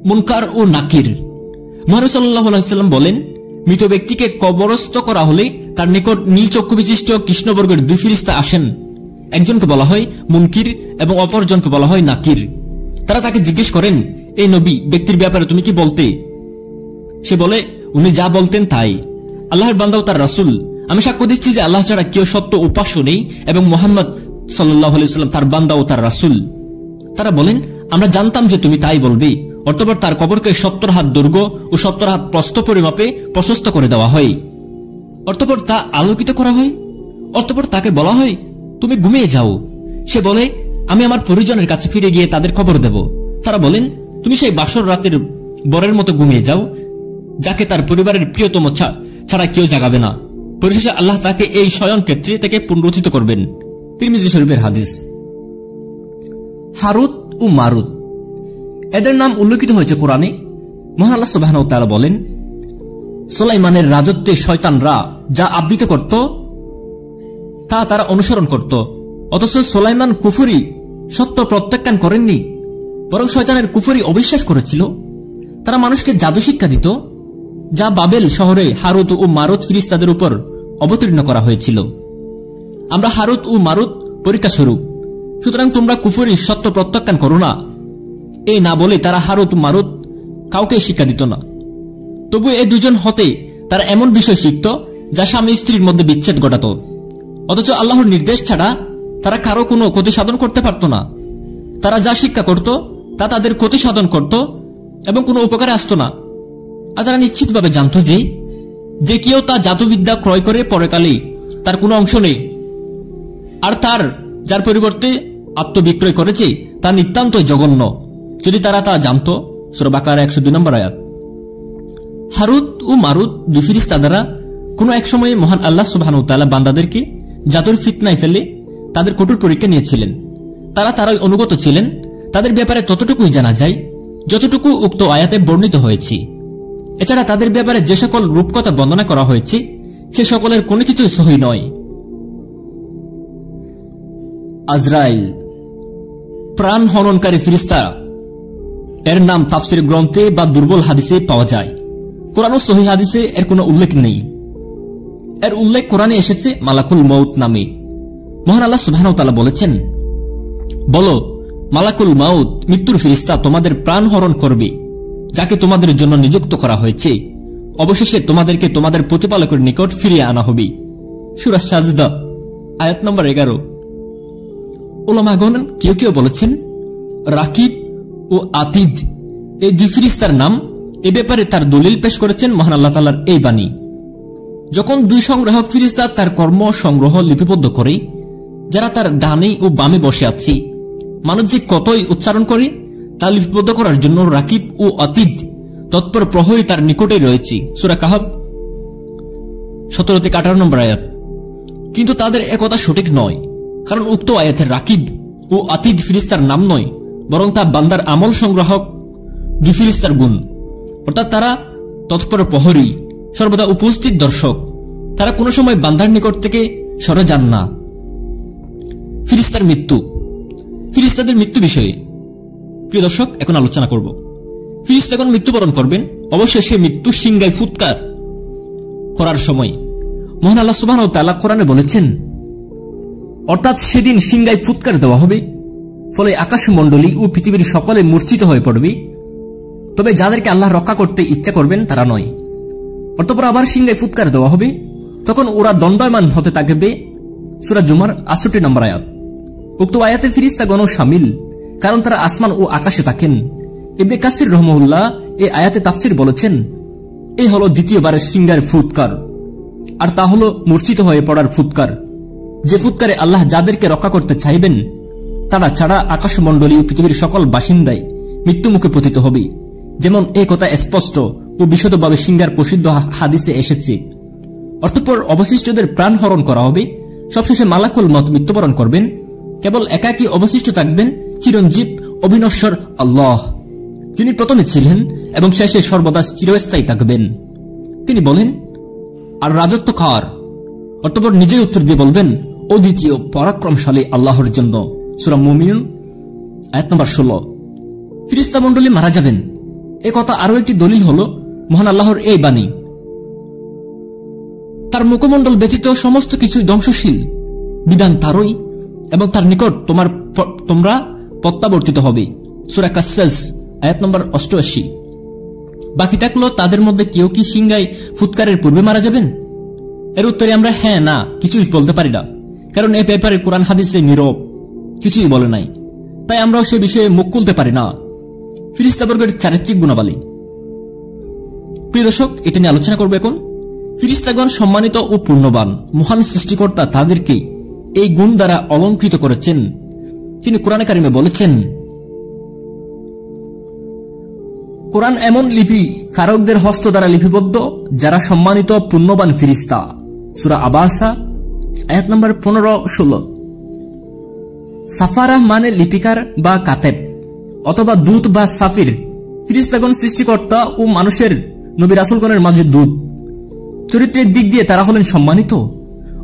মুনকার ও নাকির, মুহাম্মদ সাল্লাল্লাহু আলাইহি ওয়াসাল্লাম বলেন, মৃত ব্যক্তিকে কবরস্থ করা হলে তার নিকট নীল চক্ষু বিশিষ্ট কৃষ্ণবর্গের দুই ফেরেশতা আসেন। একজনকে বলা হয় মুনকির এবং অপরজনকে বলা হয় নাকির। তারা তাকে জিজ্ঞেস করেন, এই নবী, ব্যক্তির ব্যাপারে তুমি কি বলতে? সে বলে, উনি যা বলতেন তাই। আল্লাহর বান্দা ও তার রাসূল, আমি সাক্ষ্য দিচ্ছি যে আল্লাহ ছাড়া কেউ সত্য উপাস্য নেই এবং মুহাম্মদ সাল্লাল্লাহু আলাইহি ওয়াসাল্লাম তার বান্দা ও তার রাসূল। তারা বলেন, আমরা জানতাম যে তুমি তাই বলবে। অতঃপর তার কবরকে 70 হাত দৈর্ঘ্য ও 70 হাত প্রস্থ পরিমাপে প্রশস্ত করে দেওয়া হয়। অতঃপর তা আলোকিত করা হয়। অতঃপর তাকে বলা হয়, তুমি ঘুমিয়ে যাও। সে বলে, আমি আমার পরিজনের কাছে ফিরে গিয়ে তাদের খবর দেব। তারা বলেন, তুমি সেই বাসর রাতের বরের মতো ঘুমিয়ে যাও, যাকে তার পরিবারের প্রিয়তম ছাড়া কেউ জাগাবে না। পরিশেষে আল্লাহ তাকে এই শয়ন ক্ষেত্রে থেকে পুনরুত্থিত করবেন। তিরমিজি শরীফের হাদিস। হারুত ও মারুত, এদের নাম উল্লেখিত হয়েছে কোরআনে। মহান আল্লাহ সুবহানাহু ওয়া তাআলা বলেন, সুলাইমানের রাজত্বে শয়তানরা যা আবৃত করত তা তারা অনুসরণ করত, অথচ সুলাইমান কুফরি সত্য প্রত্যাখ্যান করেননি, বরং শয়তানের কুফরি অবিশ্বাস করেছিল। তারা মানুষকে জাদু শিক্ষা দিত, যা বাবেল শহরে হারুত ও মারুত ফেরেশতাদের উপর অবতীর্ণ করা হয়েছিল। আমরা হারুত ও মারুত পরীক্ষা স্বরূপ, সুতরাং তোমরা কুফরি সত্য প্রত্যাখ্যান করো না। এই না বলে তারা হারুত ও মারুত কাউকে শিক্ষা দিত না। তবু এই দুজন হতে তারা এমন বিষয় শিখত যা স্বামী স্ত্রীর মধ্যে বিচ্ছেদ ঘটাত, অথচ আল্লাহর নির্দেশ ছাড়া তারা কারো কোনো ক্ষতি সাধন করতে পারত না। তারা যা শিক্ষা করত তা তাদের ক্ষতি সাধন করত এবং কোনো উপকারে আসত না। আর তারা নিশ্চিতভাবে জানত যে কেউ তা জাদুবিদ্যা ক্রয় করে পরকালে তার কোনো অংশ নেই, আর তার যার পরিবর্তে আত্মবিক্রয় করেছে তা নিতান্তই জঘন্য, যদি তারা তা জানত। সূরা বাকারা 102 নম্বর আয়াত। হারুত ও মারুত দুই ফেরেশতা দ্বারা কোনো এক সময়ে মহান আল্লাহ সুবহানাহু ওয়া তাআলা বান্দাদেরকে জাদুর ফিতনায় ফেলে তাদের কঠোর পরীক্ষা নিয়েছিলেন। তারাই অনুগত ছিলেন। তাদের ব্যাপারে ততটুকুই জানা যায় যতটুকু উক্ত আয়াতে বর্ণিত হয়েছে। এছাড়া তাদের ব্যাপারে যে সকল রূপকথা বর্ণনা করা হয়েছে সে সকলের কোনো কিছুই সহিহ নয়। আজরাইল, প্রাণ হননকারী ফেরেশতা, এর নাম তাফসীর গ্রন্থে বা দুর্বল হাদিসে পাওয়া যায়। কোরআন ও সহিহ হাদিসে এর কোনো উল্লেখ নেই। এর উল্লেখ কোরআনে এসেছে মালাকুল মউত নামে। মহান আল্লাহ সুবহানাহু ওয়া তাআলা বলেছেন, বলো, মালাকুল মউত মৃত্যুর ফেরেশতা তোমাদের প্রাণ হরণ করবে, যাকে তোমাদের জন্য নিযুক্ত করা হয়েছে। অবশেষে তোমাদেরকে তোমাদের প্রতিপালকের নিকট ফিরিয়ে আনা হবে। সূরা সাজদা, আয়াত নম্বর 11। উলামাগণ কেউ কেউ বলেছেন, রাকিব ও আতিদ এই দুই ফেরেশতার নাম। এ ব্যাপারে তার দলিল পেশ করেছেন মহান আল্লাহ তাআলার এই বাণী। যখন দুই সংগ্রাহক ফেরেশতা তার কর্ম সংগ্রহ লিপিবদ্ধ করে, যারা তার ডানে ও বামে বসে আছে, মানুষ যে কতই উচ্চারণ করে তা লিপিবদ্ধ করার জন্য রাকিব ও আতিদ তৎপর প্রহরী তার নিকটেই রয়েছে। সূরা কাহফ 17-18 নম্বর আয়াত। কিন্তু তাদের একথা সঠিক নয়, কারণ উক্ত আয়াতের রাকিব ও আতিদ ফেরেশতার নাম নয়, বরং তা বান্দার আমল সংগ্রাহক দুই ফেরেশতার গুণ। অর্থাৎ তারা তৎপর প্রহরী, সর্বদা উপস্থিত দর্শক। তারা কোনো সময় বান্দার নিকট থেকে সরে যান না। ফেরেশতার মৃত্যু, ফেরেশতাদের মৃত্যু বিষয়ে প্রিয় দর্শক এখন আলোচনা করব। ফেরেশতা যখন মৃত্যুবরণ করবেন, অবশ্যই সে মৃত্যু সিংগায় ফুৎকার করার সময় মহান আল্লাহ সুবহানাহু ওয়া তাআলা কোরআনে বলেছেন, অর্থাৎ সেদিন সিংগায় ফুৎকার দেওয়া হবে, ফলে আকাশমণ্ডলী ও পৃথিবীর সকলে মূর্ছিত হয়ে পড়বে, তবে যাদেরকে আল্লাহ রক্ষা করতে ইচ্ছা করবেন তারা নয়। অতঃপর আবার সিংহায় ফুৎকার দেওয়া হবে, তখন ওরা দণ্ডায়মান হতে থাকবে। সূরা জুমার 68 নম্বর আয়াত। উক্ত আয়াতে ফিরিস্তাগণও শামিল, কারণ তারা আসমান ও আকাশে থাকেন। ইবনে কাসির রহমাহুল্লাহ এই আয়াতে তাফসির বলেছেন, এই হলো দ্বিতীয়বারের সিংহার ফুৎকার, আর তা হলো মূর্ছিত হয়ে পড়ার ফুৎকার, যে ফুৎকারে আল্লাহ যাদেরকে রক্ষা করতে চাইবেন তারা ছাড়া আকাশমণ্ডলী ও পৃথিবীর সকল বাসিন্দাই মৃত্যুমুখে পতিত হবে। যেমন এই কথা স্পষ্ট ও বিশদভাবে সিংহার প্রসিদ্ধ হাদিসে এসেছে। অতঃপর অবশিষ্টদের প্রাণ হরণ করা হবে। সবশেষে মালাকুল মত মৃত্যুবরণ করবেন। কেবল একাকী অবশিষ্ট থাকবেন চিরঞ্জীব অবিনশ্বর আল্লাহ, যিনি প্রথমে ছিলেন এবং শেষে সর্বদা চিরস্থায়ী থাকবেন। তিনি বলেন, আর রাজত্ব কার? অতঃপর নিজেই উত্তর দিয়ে বলবেন, অদ্বিতীয় পরাক্রমশালী আল্লাহর জন্য। সূরা মুমিনুন আয়াত নম্বর 16। ফিরিস্তা মণ্ডলী মারা যাবেন, এ কথা আরো একটি দলিল হল মহান আল্লাহর এই বাণী, তার মুখমণ্ডল ব্যতীত সমস্ত কিছুই ধ্বংসশীল, বিধান তারই, এবং তার নিকট তোমরা প্রত্যাবর্তিত হবে। সূরা কাসাস আয়াত নম্বর 88। বাকি থাকলো তাদের মধ্যে কেউ কি সিংহায় ফুৎকারের পূর্বে মারা যাবেন? এর উত্তরে আমরা হ্যাঁ না কিছুই বলতে পারি না, কারণ এ ব্যাপারে কোরআন হাদিসে নীরব, কিছুই বলে নাই, তাই আমরাও সে বিষয়ে মুখ খুলতে পারি না। ফিরিস্তাবর্গের চারিত্রিক গুণাবলী। প্রিয় দর্শক, এটা নিয়ে আলোচনা করবো এখন। ফিরিস্তাগণ সম্মানিত ও পূর্ণবান, মহান সৃষ্টিকর্তা তাদেরকে এই গুণ দ্বারা অলঙ্কৃত করেছেন। তিনি কোরআনে কারিমে বলেছেন, কোরআন এমন লিপি কারকদের হস্ত দ্বারা লিপিবদ্ধ যারা সম্মানিত পূর্ণবান ফিরিস্তা। সূরা আবাসা আয়াত নম্বর 15-16। সাফারা মানে লিপিকার বা কাতেব অথবা দূত বা সাফির। ফিরিস্তাগণ সৃষ্টিকর্তা ও মানুষের নবী রাসূলগণের মাঝে দূত। চরিত্রের দিক দিয়ে তারা হলেন সম্মানিত,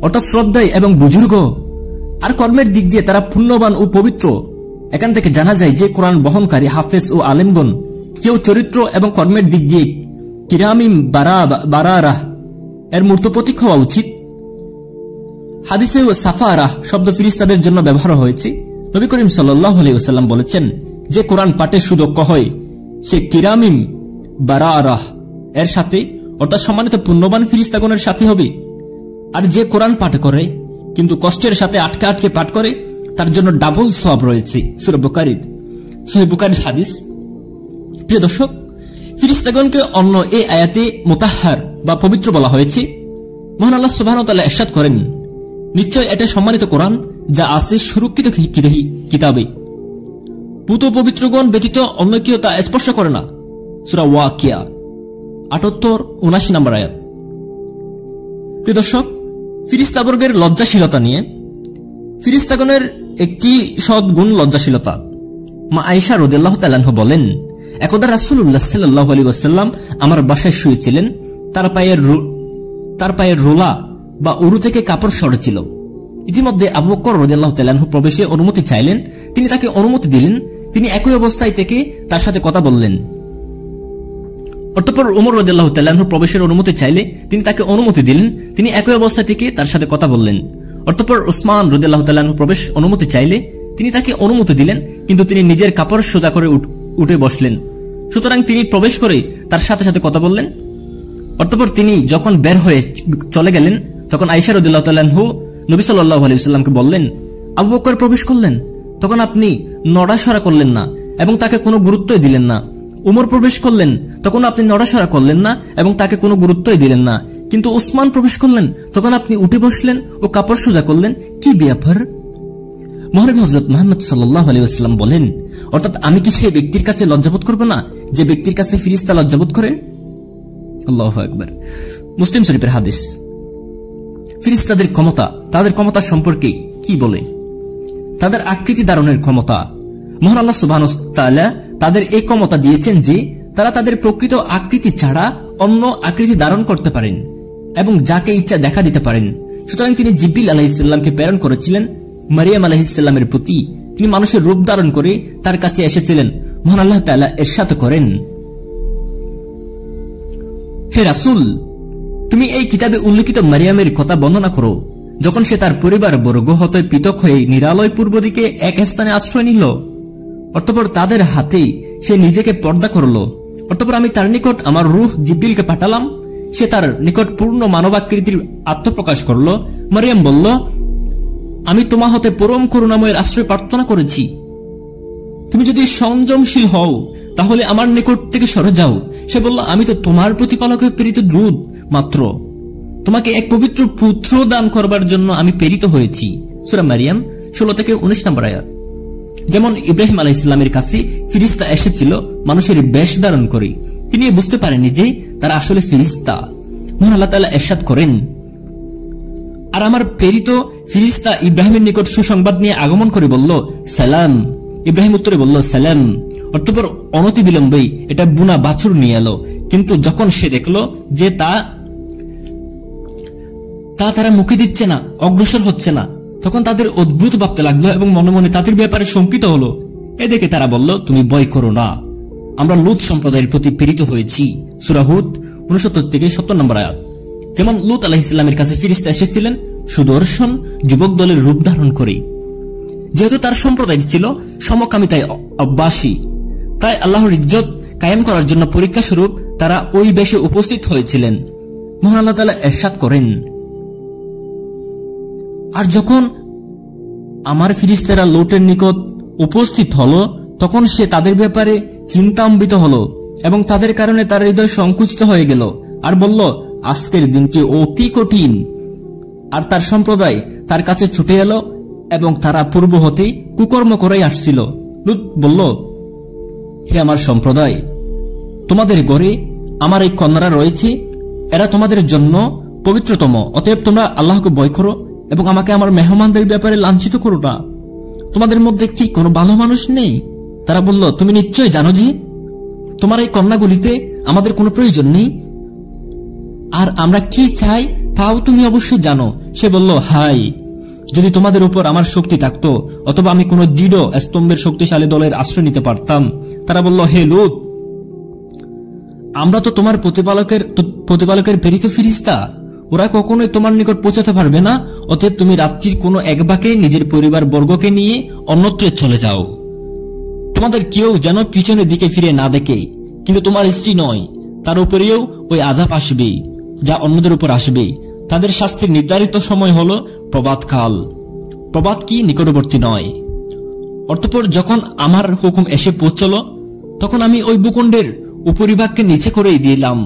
অর্থাৎ শ্রদ্ধায় এবং বুজুর্গ, আর কর্মের দিক দিয়ে তারা পুণ্যবান ও পবিত্র। এখান থেকে জানা যায় যে কোরআন বহনকারী হাফেজ ও আলেমগণ কেউ চরিত্র এবং কর্মের দিক দিয়ে কিরামিম বারারাহ এর মূর্ত প্রতীক হওয়া উচিত। হাদিসে সাফারাহ শব্দ ফিরিস্তাদের জন্য ব্যবহার হয়েছে। নবী করিম সাল্লাল্লাহু আলাইহি ওয়াসাল্লাম বলেছেন, যে কোরআন পাঠে সুদক্ষ হয় সে কিরামিম বারারাহ এর সাথে, অর্থাৎ সম্মানিত পুণ্যবান ফিরিস্তাগণের সাথে হবে। আর যে কোরআন পাঠ করে কিন্তু কষ্টের সাথে আটকে আটকে পাঠ করে তার জন্য ডাবল সওয়াব রয়েছে। সূরা বুখারীর সহিহ বুখারীর হাদিস। প্রিয় দর্শক, ফিরিস্তাগণকে অন্য এই আয়াতে মুতাহহার বা পবিত্র বলা হয়েছে। মহান আল্লাহ সুবহানাহু ওয়া তাআলা ইরশাদ করেন, নিশ্চয় এটা সম্মানিত কোরআন যা আছে সুরক্ষিত কিতাবে, পুত পবিত্রগণ ব্যতীত অন্য কেউ তা স্পর্শ করে না। সূরা ওয়াকিয়া 78-79 নম্বর আয়াত। প্রিয় দর্শক, ফিরিস্তাবর্গের লজ্জাশীলতা নিয়ে। ফিরিস্তাগণের একটি সদ্গুণ লজ্জাশীলতা। মা আয়েশা রাদিয়াল্লাহু তাআলা আনহা বলেন, একদা রাসূলুল্লাহ সাল্লাল্লাহু আলাইহি ওয়াসাল্লাম আমার বাসায় শুয়েছিলেন। তার পায়ের রোলা বা উরু থেকে কাপড় সরেছিল। ইতিমধ্যে আবু বকর রাদিয়াল্লাহু তাআলা আনহু প্রবেশে অনুমতি চাইলেন। তিনি তাকে অনুমতি দিলেন। তিনি একই অবস্থায় থেকে তার সাথে কথা বললেন। অতঃপর ওমর রাদিয়াল্লাহু তাআলা আনহু প্রবেশের অনুমতি চাইলে তিনি তাকে অনুমতি দিলেন। তিনি একই অবস্থায় থেকে তার সাথে কথা বললেন। অতঃপর উসমান রাদিয়াল্লাহু তাআলা আনহু প্রবেশ অনুমতি চাইলে তিনি তাকে অনুমতি দিলেন, কিন্তু তিনি নিজের কাপড় সোজা করে উঠে বসলেন। সুতরাং তিনি প্রবেশ করে তার সাথে সাথে কথা বললেন। অতঃপর তিনি যখন বের হয়ে চলে গেলেন, তখন আয়েশা রাদিয়াল্লাহু তাআলা আনহা নবী সাল্লাল্লাহু আলাইহি ওয়াসাল্লামকে বললেন, আবু বকর প্রবেশ করলেন, তখন আপনি নড়াচড়া করলেন না এবং তাকে কোনো গুরুত্বই দিলেন না। উমর প্রবেশ করলেন, তখন আপনি নড়াচড়া করলেন না এবং তাকে কোনো গুরুত্বই দিলেন না। কিন্তু উসমান প্রবেশ করলেন, তখন আপনি উঠে বসলেন ও কাপড় সোজা করলেন। কি ব্যাপার? মহানবী হযরত মুহাম্মদ সাল্লাল্লাহু আলাইহি ওয়াসাল্লাম বলেন, অর্থাৎ আমি কি সেই ব্যক্তির কাছে লজ্জাবোধ করব না যে ব্যক্তির কাছে ফিরিস্তা লজ্জাবোধ করেন? আল্লাহু আকবার। মুসলিম শরীফের হাদিস। ফিরিস্তাদের ক্ষমতা, তাদের ক্ষমতা সম্পর্কে কি বলে? তাদের আকৃতি ধারণের ক্ষমতা। মহান আল্লাহ সুবহানাহু ওয়া তাআলা তাদের এই ক্ষমতা দিয়েছেন যে তারা তাদের প্রকৃত আকৃতি ছাড়া অন্য আকৃতি ধারণ করতে পারেন এবং যাকে ইচ্ছা দেখা দিতে পারেন। সুতরাং তিনি জিবরিল আলাইহিস সালামকে প্রেরণ করেছিলেন মারিয়াম আলাইহিস সালামের প্রতি। তিনি মানুষের রূপ ধারণ করে তার কাছে এসেছিলেন। মহান আল্লাহ তাআলা ইরশাদ করেন, হে রাসূল, তুমি এই কিতাবে উল্লেখিত মারিয়ামের কথা বর্ণনা করো, যখন সে তার পরিবার বর্গ হতে পৃথক হয়ে নিরালয় পূর্ব দিকে এক স্থানে আশ্রয় নিল, অতঃপর তাদের হাতেই সে নিজেকে পর্দা করল। অতঃপর আমি তার নিকট আমার রূহ জিবরিলকে পাঠালাম, সে তার নিকট পূর্ণ মানবাকৃতির আত্মপ্রকাশ করল। মারিয়াম বলল, আমি তোমা হতে পরম করুণাময়ের আশ্রয় প্রার্থনা করেছি। তুমি যদি সংযমশীল হও তাহলে আমার নিকট থেকে সরে যাও। সে বলল, আমি তো তোমার প্রতিপালকের প্রেরিত দূত মাত্র, তোমাকে এক পবিত্র পুত্র দান করবার জন্য আমি প্রেরিত হয়েছি। সূরা মারিয়াম 16 থেকে 19 নম্বর আয়াত। যেমন ইব্রাহিম আলাইহিস সালামের কাছে ফিরিস্তা এসেছিল মানুষের বেশ ধারণ করে, তিনি বুঝতে পারেননি যে তারা আসলে ফিরিস্তা। মহান আল্লাহ তাআলা ইরশাদ করেন, আর আমার প্রেরিত ফিরিস্তা ইব্রাহিমের নিকট সুসংবাদ নিয়ে আগমন করে বলল, সালাম। ইব্রাহিম উত্তরে বলল, সালাম। অতঃপর অনতি বিলম্বেই এটা বুনা বাছুর নিয়ে এলো। কিন্তু যখন সে দেখল যে তারা মুখে দিচ্ছে না, অগ্রসর হচ্ছে না, তখন তাদের অদ্ভুত ভাবতে লাগলো এবং মনে মনে তাদের ব্যাপারে শঙ্কিত হলো। এ দেখে তারা বলল, তুমি ভয় করো না, আমরা লূত সম্প্রদায়ের প্রতি প্রেরিত হয়েছি। সূরা হুদ 69 থেকে 70 নম্বর আয়াত। যেমন লূত আলাইহিস সালামের কাছে ফিরিস্তা এসেছিলেন সুদর্শন যুবক দলের রূপ ধারণ করে। যেহেতু তার সম্প্রদায় ছিল সমকামিতায় অভ্যাসী, তাই আল্লাহর ইজ্জত কায়েম করার জন্য পরীক্ষা স্বরূপ তারা ওই বেশে উপস্থিত হয়েছিলেন। মহান আল্লাহ তাআলা ইরশাদ করেন, আর যখন আমার ফিরিস্তারা লূতের নিকট উপস্থিত হলো, তখন সে তাদের ব্যাপারে চিন্তাম্বিত হলো এবং তাদের কারণে তার হৃদয় সংকুচিত হয়ে গেল আর বলল, আজকের দিনটি অতি কঠিন। আর তার সম্প্রদায় তার কাছে ছুটে এলো এবং তারা পূর্ব হতেই কুকর্ম করেই আসছিল। লূত বলল, হে আমার সম্প্রদায়, তোমাদের ঘরে আমার এই কন্যারা রয়েছে, এরা তোমাদের জন্য পবিত্রতম, অতএব তোমরা আল্লাহকে ভয় করো এবং আমাকে আমার মেহমানদের ব্যাপারে লাঞ্ছিত করো না। তোমাদের মধ্যে কি কোনো ভালো মানুষ নেই? তারা বলল, তুমি নিশ্চয় জানো যে তোমার এই কন্যাগুলিতে আমাদের কোনো প্রয়োজন নেই, আর আমরা কি চাই তাও তুমি অবশ্যই জানো। সে বলল, হাই, যদি তোমাদের উপর আমার শক্তি থাকতো, অথবা আমি কোনো দৃঢ় স্তম্ভের শক্তিশালী দলের আশ্রয় নিতে পারতাম। তারা বলল, হে লূত, আমরা তো তোমার প্রতিপালকের প্রেরিত ফিরিস্তা, ওরা কখনোই তোমার নিকট পৌঁছাতে পারবে না। অতএব তুমি রাত্রির কোনো এক ভাগে নিজের পরিবার বর্গকে নিয়ে অন্যত্রে চলে যাও। তোমাদের কেউ যেন পিছনের দিকে ফিরে না দেখে। কিন্তু তোমার স্ত্রী নয়, তার উপরেও ওই আযাব আসবে যা অন্যদের উপর আসবে। তাদের শাস্তির নির্ধারিত সময় হলো প্রভাতকাল। প্রভাত কি নিকটবর্তী নয়। অতঃপর যখন আমার হুকুম এসে পৌঁছল, তখন আমি ওই ভূখণ্ডের উপরিভাগকে নিচে করেই দিলাম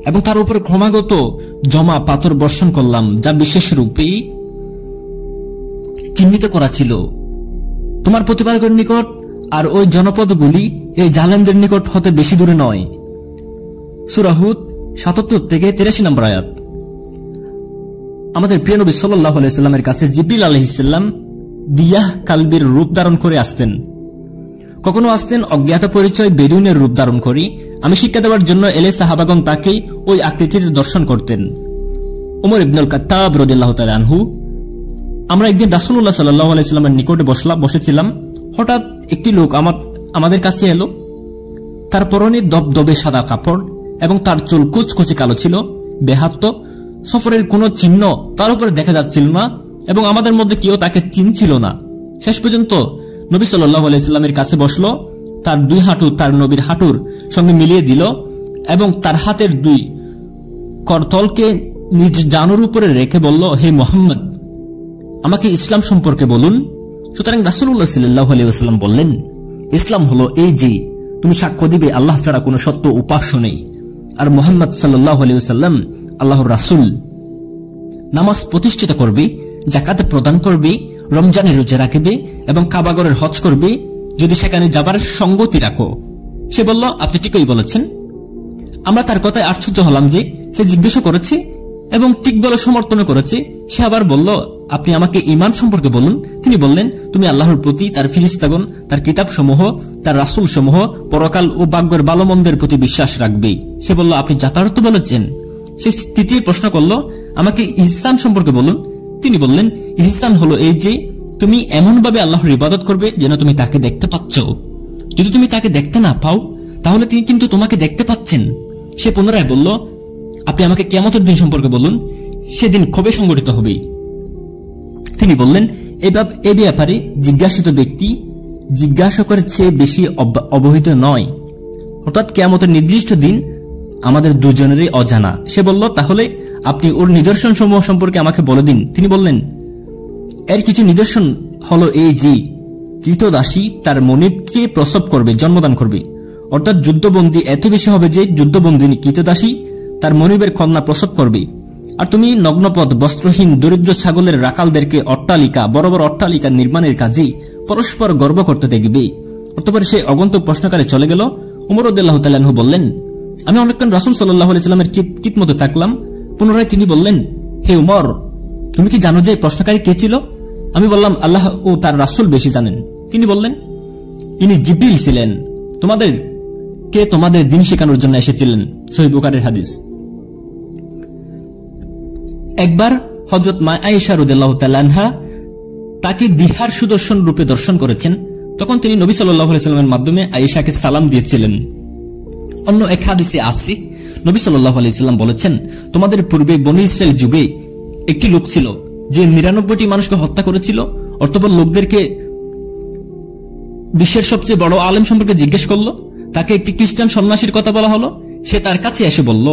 এবং তার উপর ক্রমাগত জমা পাথর বর্ষণ করলাম, যা বিশেষ রূপে চিহ্নিত করা ছিল তোমার প্রতিপালকের নিকট। আর ওই জনপদগুলি এই জালেমদের নিকট হতে বেশি দূরে নয়। সূরা হুদ 77 থেকে 83 নম্বর আয়াত। আমাদের প্রিয় নবী সাল্লাল্লাহু আলাইহি সাল্লামের কাছে জিবরিল আলাইহিস সালাম দিয়াহ কালবির রূপ ধারণ করে আসতেন। কখনো আসতেন অজ্ঞাত পরিচয় বেদুইনের রূপ ধারণ করি। আমি শিক্ষা দেওয়ার জন্য এলে সাহাবাগণ তাকেই ওই আকৃতির দর্শন করতেন। ওমর ইবনুল খাত্তাব রাদিয়াল্লাহু তাআলা আনহু, আমরা একদিন রাসূলুল্লাহ সাল্লাল্লাহু আলাইহি সাল্লামের নিকটে বসেছিলাম। হঠাৎ একটি লোক আমাদের কাছে এলো। তার পরনে দবদবে সাদা কাপড় এবং তার চুল কুচকুচে কালো ছিল, বেহাত। সফরের কোনো চিহ্ন তার উপরে দেখা যাচ্ছিল না এবং আমাদের মধ্যে কেউ তাকে চিনছিল না। শেষ পর্যন্ত নবী সাল্লাল্লাহু আলাইহি সাল্লামের কাছে বসলো, তার দুই হাঁটু তার নবীর হাঁটুর সঙ্গে মিলিয়ে দিল এবং তার হাতের দুই করতলকে নিজ জানুর উপরে রেখে বলল, হে মুহাম্মদ, আমাকে ইসলাম সম্পর্কে বলুন। সুতরাং রাসূলুল্লাহ সাল্লাল্লাহু আলাইহি ওয়াসাল্লাম বললেন, ইসলাম হলো এই যে তুমি সাক্ষ্য দিবে আল্লাহ ছাড়া কোনো সত্য উপাস্য নেই, আর মুহাম্মদ সাল্লাল্লাহু আলাইহি ওয়াসাল্লাম আল্লাহর রাসূল। নামাজ প্রতিষ্ঠিত করবে, যাকাত প্রদান করবে, রমজানের রোজা রাখবে এবং কাবাগরের হজ করবে যদি সেখানে যাবার সঙ্গতি রাখো। সে বলল, আপনি ঠিকই বলেছেন। আমরা তার কথায় আশ্চর্য হলাম যে সে জিজ্ঞাসা করেছে এবং ঠিক বলে সমর্থন করেছে। সে আবার বলল, আপনি আমাকে ঈমান সম্পর্কে বলুন। তিনি বললেন, তুমি আল্লাহর প্রতি, তার ফিরিস্তাগণ, তার কিতাব সমূহ, তার রাসূল সমূহ, পরকাল ও ভাগ্যের ভালো মন্দের প্রতি বিশ্বাস রাখবে। সে বলল, আপনি যথার্থ বলেছেন। সে তৃতীয় প্রশ্ন করল, আমাকে ইহসান সম্পর্কে বলুন। তিনি বললেন, ইহসান হলো এই যে তুমি এমন ভাবে আল্লাহর ইবাদত করবে যেন তুমি তাকে দেখতে পাচ্ছ। যদি তুমি তাকে দেখতে না পাও তাহলে তিনি কিন্তু তোমাকে দেখতে পাচ্ছেন। সে পুনরায় বলল, আপনি আমাকে কিয়ামতের দিন সম্পর্কে বলুন, সেদিন কবে সংঘটিত হবে। তিনি বললেন, এ ব্যাপারে জিজ্ঞাসিত ব্যক্তি জিজ্ঞাসকের চেয়ে বেশি অবহিত নয়, অর্থাৎ কিয়ামতের নির্দিষ্ট দিন আমাদের দুজনেরই অজানা। সে বলল, তাহলে আপনি ওর নিদর্শন সমূহ সম্পর্কে আমাকে বলে দিন। তিনি বললেন, এর কিছু নিদর্শন হলো এই যে কৃতদাসী তার মনিবকে প্রসব করবে, জন্মদান করবে, অর্থাৎ যুদ্ধবন্দী এত বেশি হবে যে যুদ্ধবন্দিনী কৃতদাসী তার মনিবের কন্যা প্রসব করবে। আর তুমি নগ্নপদ বস্ত্রহীন দরিদ্র ছাগলের রাখালদেরকে অট্টালিকা, বড় বড় অট্টালিকা নির্মাণের কাজে পরস্পর গর্ব করতে দেখবে। অতঃপর সে অগন্তুক প্রশ্নকারে চলে গেল। উমর রাদিয়াল্লাহু তাআলা আনহু বললেন, আমি অনেকক্ষণ রাসূল সাল্লাল্লাহু আলাইহি সাল্লামের কিতমতে থাকলাম। পুনরায় তিনি বললেন, হে উমর, তুমি কি জানো যে প্রশ্নকারী কে ছিল? আমি বললাম, আল্লাহ ও তার রাসূল বেশি জানেন। তিনি বললেন, ইনি জিবরিল ছিলেন, তোমাদের দিন শেখানোর জন্য এসেছিলেন। সহিহ বুখারীর হাদিস। একবার হযরত মা আয়েশা রাদিয়াল্লাহু তাআলা আনহা তাকে দিহার সুদর্শন রূপে দর্শন করেছেন। তখন তিনি নবী সাল্লাল্লাহু আলাইহি সাল্লামের মাধ্যমে আয়েশাকে সালাম দিয়েছিলেন। অন্য এক হাদিসে আছে, নবী সাল্লাল্লাহু আলাইহি সাল্লাম বলেছেন, তোমাদের পূর্বে বনী ইসরায়েল যুগে একটি লোক ছিল যে 99টি মানুষকে হত্যা করেছিল। অতঃপর লোকদেরকে বিশ্বের সবচেয়ে বড় আলেম সম্পর্কে জিজ্ঞেস করলো। তাকে একটি খ্রিস্টান সন্ন্যাসীর কথা বলা হলো। সে তার কাছে এসে বলল,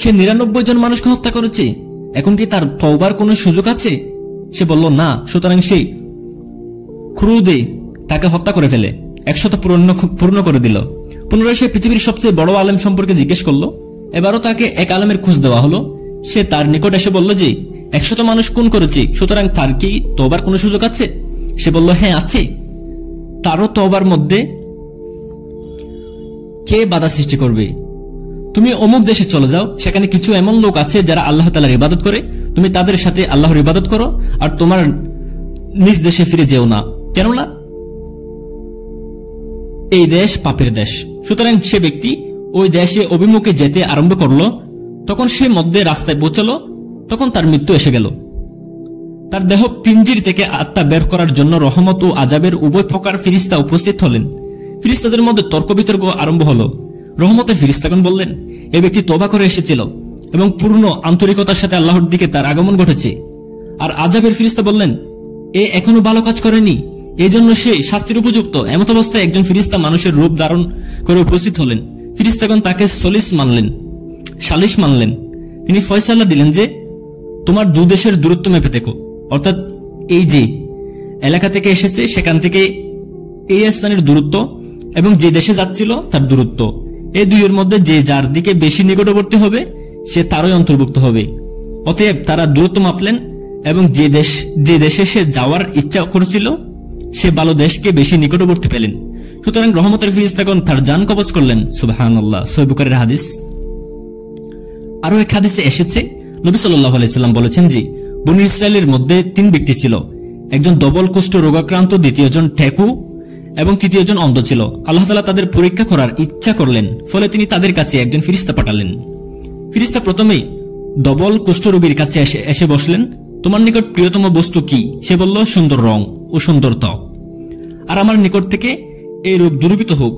সে 99 জন মানুষকে হত্যা করেছে, এখন কি তার তওবার কোনো সুযোগ আছে? সে বলল, না। সুতরাং সে ক্রোধে তাকে হত্যা করে ফেলে 100 পূর্ণ করে দিল। পুনরায় সে পৃথিবীর সবচেয়ে বড় আলেম সম্পর্কে জিজ্ঞেস করলো। এবারও তাকে এক আলেমের খোঁজ দেওয়া হলো। সে তার নিকট এসে বলল যে 100 মানুষ খুন করেছে, সুতরাং তার কি তওবার কোনো সুযোগ আছে? সে বলল, হ্যাঁ আছে। তারও তওবার মধ্যে কে বাধা সৃষ্টি করবে? তুমি অমুক দেশে চলে যাও, সেখানে কিছু এমন লোক আছে যারা আল্লাহ তাআলার ইবাদত করে, তুমি তাদের সাথে আল্লাহর ইবাদত করো, আর তোমার নিজ দেশে ফিরে যেও না, কেননা এই দেশ পাপের দেশ। সুতরাং সে ব্যক্তি ওই দেশে অভিমুখে যেতে আরম্ভ করলো। তখন সে মধ্যে রাস্তায় পৌঁছলো। তখন তার মৃত্যু এসে গেল। তার দেহ পিঞ্জির থেকে আত্মা বের করার জন্য রহমত ও আযাবের উভয় প্রকার ফিরিস্তা উপস্থিত হলেন। ফিরিস্তাদের মধ্যে তর্ক বিতর্ক আরম্ভ হলো। রহমতের ফিরিস্তাগণ বললেন, এ ব্যক্তি তওবা করে এসেছিল এবং পূর্ণ আন্তরিকতার সাথে আল্লাহর দিকে তার আগমন ঘটেছে। আর আযাবের ফিরিস্তা বললেন, এ এখনো ভালো কাজ করেনি, এই জন্য সে শাস্তির উপযুক্ত। এমত অবস্থায় একজন ফিরিস্তা মানুষের রূপ ধারণ করে উপস্থিত হলেন। ফিরিস্তাগণ তাকে সালিশ মানলেন। তিনি ফয়সালা দিলেন যে, তোমার দু দেশের দূরত্ব মেপে দেখো, অর্থাৎ এই যে এলাকা থেকে এসেছে সেখান থেকে এই স্থানের দূরত্ব এবং যে দেশে যাচ্ছিল তার দূরত্ব, এই দুইয়ের মধ্যে যে যার দিকে বেশি নিকটবর্তী হবে সে তারই অন্তর্ভুক্ত হবে। অতএব তারা দূরত্ব মাপলেন এবং যে দেশে সে যাওয়ার ইচ্ছা করেছিল সে ভালো দেশকে বেশি নিকটবর্তী পেলেন। সুতরাং রহমতের ফিরিস্তাগণ তার জান কবজ করলেন। সুবহানাল্লাহ। সহিহ বুখারীর হাদিস। আরো এক হাদিসে এসেছে, নবী সাল্লাল্লাহু আলাইহি সাল্লাম বলেছেন যে বনী ইসরায়েলের মধ্যে 3 ব্যক্তি ছিল। একজন ডবল কুষ্ঠ রোগাক্রান্ত, দ্বিতীয়জন ঠেকু এবং তৃতীয়জন অন্ধ ছিল। আল্লাহ তাআলা তাদের পরীক্ষা করার ইচ্ছা করলেন, ফলে তিনি তাদের কাছে একজন ফিরিস্তা পাঠালেন। ফিরিস্তা প্রথমে ডবল কুষ্ঠরোগীর কাছে এসে বসলেন। তোমার নিকট প্রিয়তম বস্তু কি? সে বলল, সুন্দর রং ও সুন্দর ত্বক। আর আমার নিকট থেকে এই রোগ দূরীভূত হোক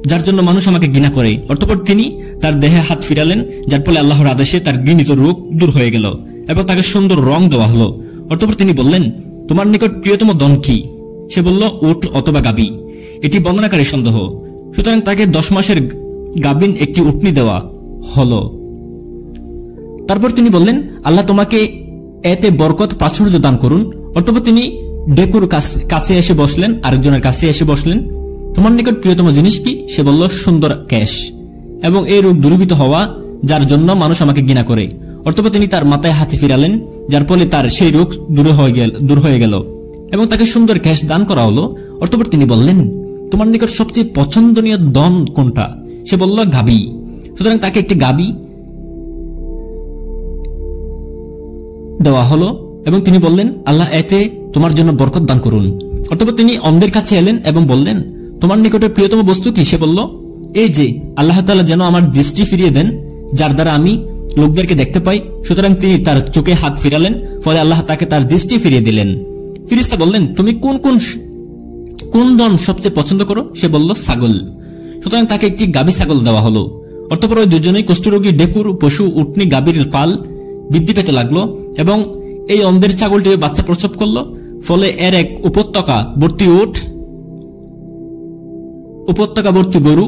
যার জন্য মানুষ আমাকে ঘৃণা করে। অতঃপর তিনি তার দেহে হাত ফিরালেন, যার ফলে আল্লাহর আদেশে তার ঘৃণিত রোগ দূর হয়ে গেল এবং তাকে সুন্দর রং দেওয়া হলো। অতঃপর তিনি বললেন, তোমার নিকট প্রিয়তম ধন কি? সে বলল, উট অথবা গাবি। এটি বর্ণনাকারী সন্দেহ। সুতরাং তাকে 10 মাসের গাবিন একটি উটনি দেওয়া হলো। তারপর তিনি বললেন, আল্লাহ তোমাকে এতে বরকত প্রাচুর্য দান করুন। অতঃপর তিনি ডেকুর কাছে এসে বসলেন, আরেকজনের কাছে এসে বসলেন। তোমার নিকট প্রিয়তম জিনিস কি? সে বলল, সুন্দর কেশ এবং এই রোগ দূরীভূত হওয়া যার জন্য মানুষ আমাকে ঘৃণা করে। অতঃপর তিনি তার মাথায় হাতে ফিরালেন, যার ফলে তার সেই রোগ দূর হয়ে গেল এবং তাকে সুন্দর কেশ দান করা হলো। অতঃপর তিনি বললেন, তোমার নিকট সবচেয়ে পছন্দনীয় ধন কোনটা? সে বলল, গাবি। সুতরাং তাকে একটি গাবি দেওয়া হলো এবং তিনি বললেন, আল্লাহ এতে তোমার জন্য বরকত দান করুন। অতঃপর তিনি অন্ধের কাছে এলেন এবং বললেন, তোমার নিকটে প্রিয়তম বস্তু কি? সে বলল, এই যে আল্লাহ তাআলা যেন আমার দৃষ্টি ফিরিয়ে দেন যার দ্বারা আমি লোকদেরকে দেখতে পাই। সুতরাং তিনি তার চোখে হাত ফিরালেন, ফলে আল্লাহ তাকে তার দৃষ্টি ফিরিয়ে দিলেন। ফিরিস্তা বললেন, তুমি কোন ধন সবচেয়ে পছন্দ করো? সে বলল, ছাগল। সুতরাং তাকে একটি গাভী ছাগল দেওয়া হলো। অতঃপর ওই দুজনেই কুষ্ঠরোগী ডেকুর পশু উটনি গাভীর পাল বৃদ্ধি পেতে লাগলো এবং এই অন্ধের ছাগলটি বাচ্চা প্রসব করলো, ফলে এর এক উপত্যকা ভর্তি গরু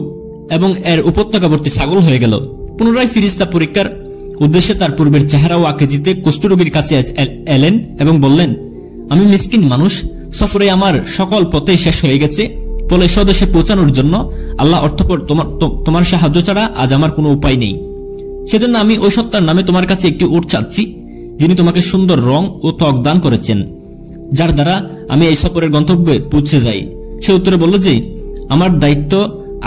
এবং এর উপত্যকাবর্তী ছাগল হয়ে গেল। পুনরায় ফিরিস্তা পরীক্ষার উদ্দেশ্যে তার পূর্বের চেহারা ও আকৃতিতে কুষ্ঠরোগীর কাছে এলেন এবং বললেন, আমি মিসকিন মানুষ, সফরে আমার সকল পথে শেষ হয়ে গেছে, ফলে স্বদেশে পৌঁছানোর জন্য আল্লাহ অর্থপর তোমার সাহায্য ছাড়া আজ আমার কোনো উপায় নেই। সেজন্য আমি ওই সত্তার নামে তোমার কাছে একটি উট চাচ্ছি, যিনি তোমাকে সুন্দর রং ও ত্বক দান করেছেন, যার দ্বারা আমি এই সফরের গন্তব্যে পৌঁছে যাই। সে উত্তরে বলল যে, আমার দায়িত্ব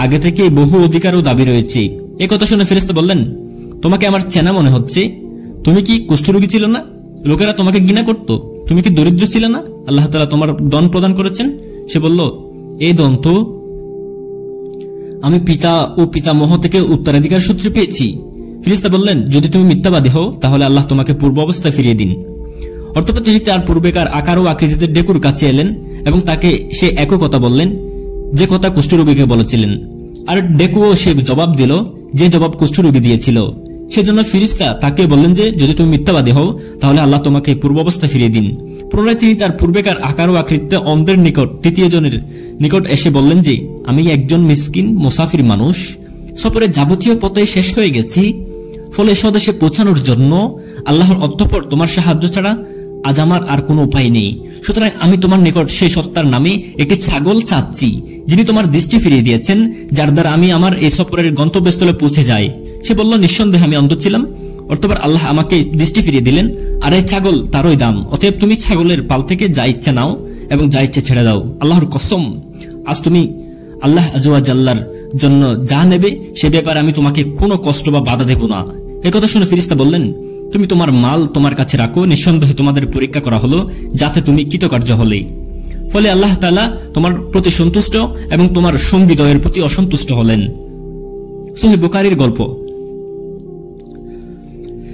আগে থেকে বহু অধিকার ও দাবি রয়েছে। এ কথা শুনে ফেরেশতা বললেন, তোমাকে আমার চেনা মনে হচ্ছে। তুমি কি কুষ্ঠরোগী ছিল না? লোকেরা তোমাকে ঘৃণা করত। তুমি কি দরিদ্র ছিলে না? আল্লাহ তাআলা তোমার ধন প্রদান করেছেন। সে বলল, এই ধন তো আমি পিতা ও পিতামহ থেকে উত্তরাধিকার সূত্রে পেয়েছি। ফেরেশতা বললেন, যদি তুমি মিথ্যাবাদী হও তাহলে আল্লাহ তোমাকে পূর্ব অবস্থায় ফিরিয়ে দিন। অর্থাৎ তিনি তার পূর্বেকার আকার ও আকৃতিতে ডেকুর কাছে এলেন এবং তাকে সে একই কথা বললেন যে কথা কুষ্ঠরোগীকে বলেছিলেন। আর ডেকুও সে জবাব দিল যে জবাব কুষ্ঠরোগী দিয়েছিল। সেজন্য ফিরিস্তা তাকে বললেন যে, যদি তুমি মিথ্যাবাদী হও তাহলে আল্লাহ তোমাকে পূর্বাবস্থা ফিরিয়ে দিন। পুনরায় তিনি তার পূর্বেকার আকার ও আকৃতিতে অন্ধের নিকট তৃতীয় জনের নিকট এসে বললেন যে, আমি একজন মিসকিন মুসাফির মানুষ, সফরের যাবতীয় পথে শেষ হয়ে গেছি, ফলে স্বদেশে পৌঁছানোর জন্য আল্লাহর অর্থপর তোমার সাহায্য ছাড়া আজ আমার আর কোনো উপায় নেই। সুতরাং আমি তোমার নিকট সেই সত্তার নামে একটি ছাগল চাচ্ছি, যিনি তোমার দৃষ্টি ফিরিয়ে দিয়েছেন, যার দ্বারা আমি আমার এই সফরের গন্তব্যস্থলে পৌঁছে যাই। সে বলল, নিঃসন্দেহে আমি অন্ধ ছিলাম, অর্থাৎ আল্লাহ আমাকে দৃষ্টি ফিরিয়ে দিলেন, আর এই ছাগল তারই দাম। অতএব তুমি ছাগলের পাল থেকে যা ইচ্ছা নাও এবং যা ইচ্ছা ছেড়ে দাও। আল্লাহর কসম, আজ তুমি আল্লাহ আযza ওয়া জাল্লার জন্য যা নেবে সে ব্যাপারে আমি তোমাকে কোনো কষ্ট বা বাধা দেব না। একথা শুনে ফেরেশতা বললেন, তুমি তোমার মাল তোমার কাছে রাখো, নিঃসন্দেহে তোমাদের পরীক্ষা করা হলো যাতে তুমি কৃতকার্য হলে। ফলে আল্লাহ তাআলা তোমার প্রতি সন্তুষ্ট এবং তোমার সঙ্গীদ্বয়ের প্রতি অসন্তুষ্ট হলেন। সহিহ বুখারীর গল্প।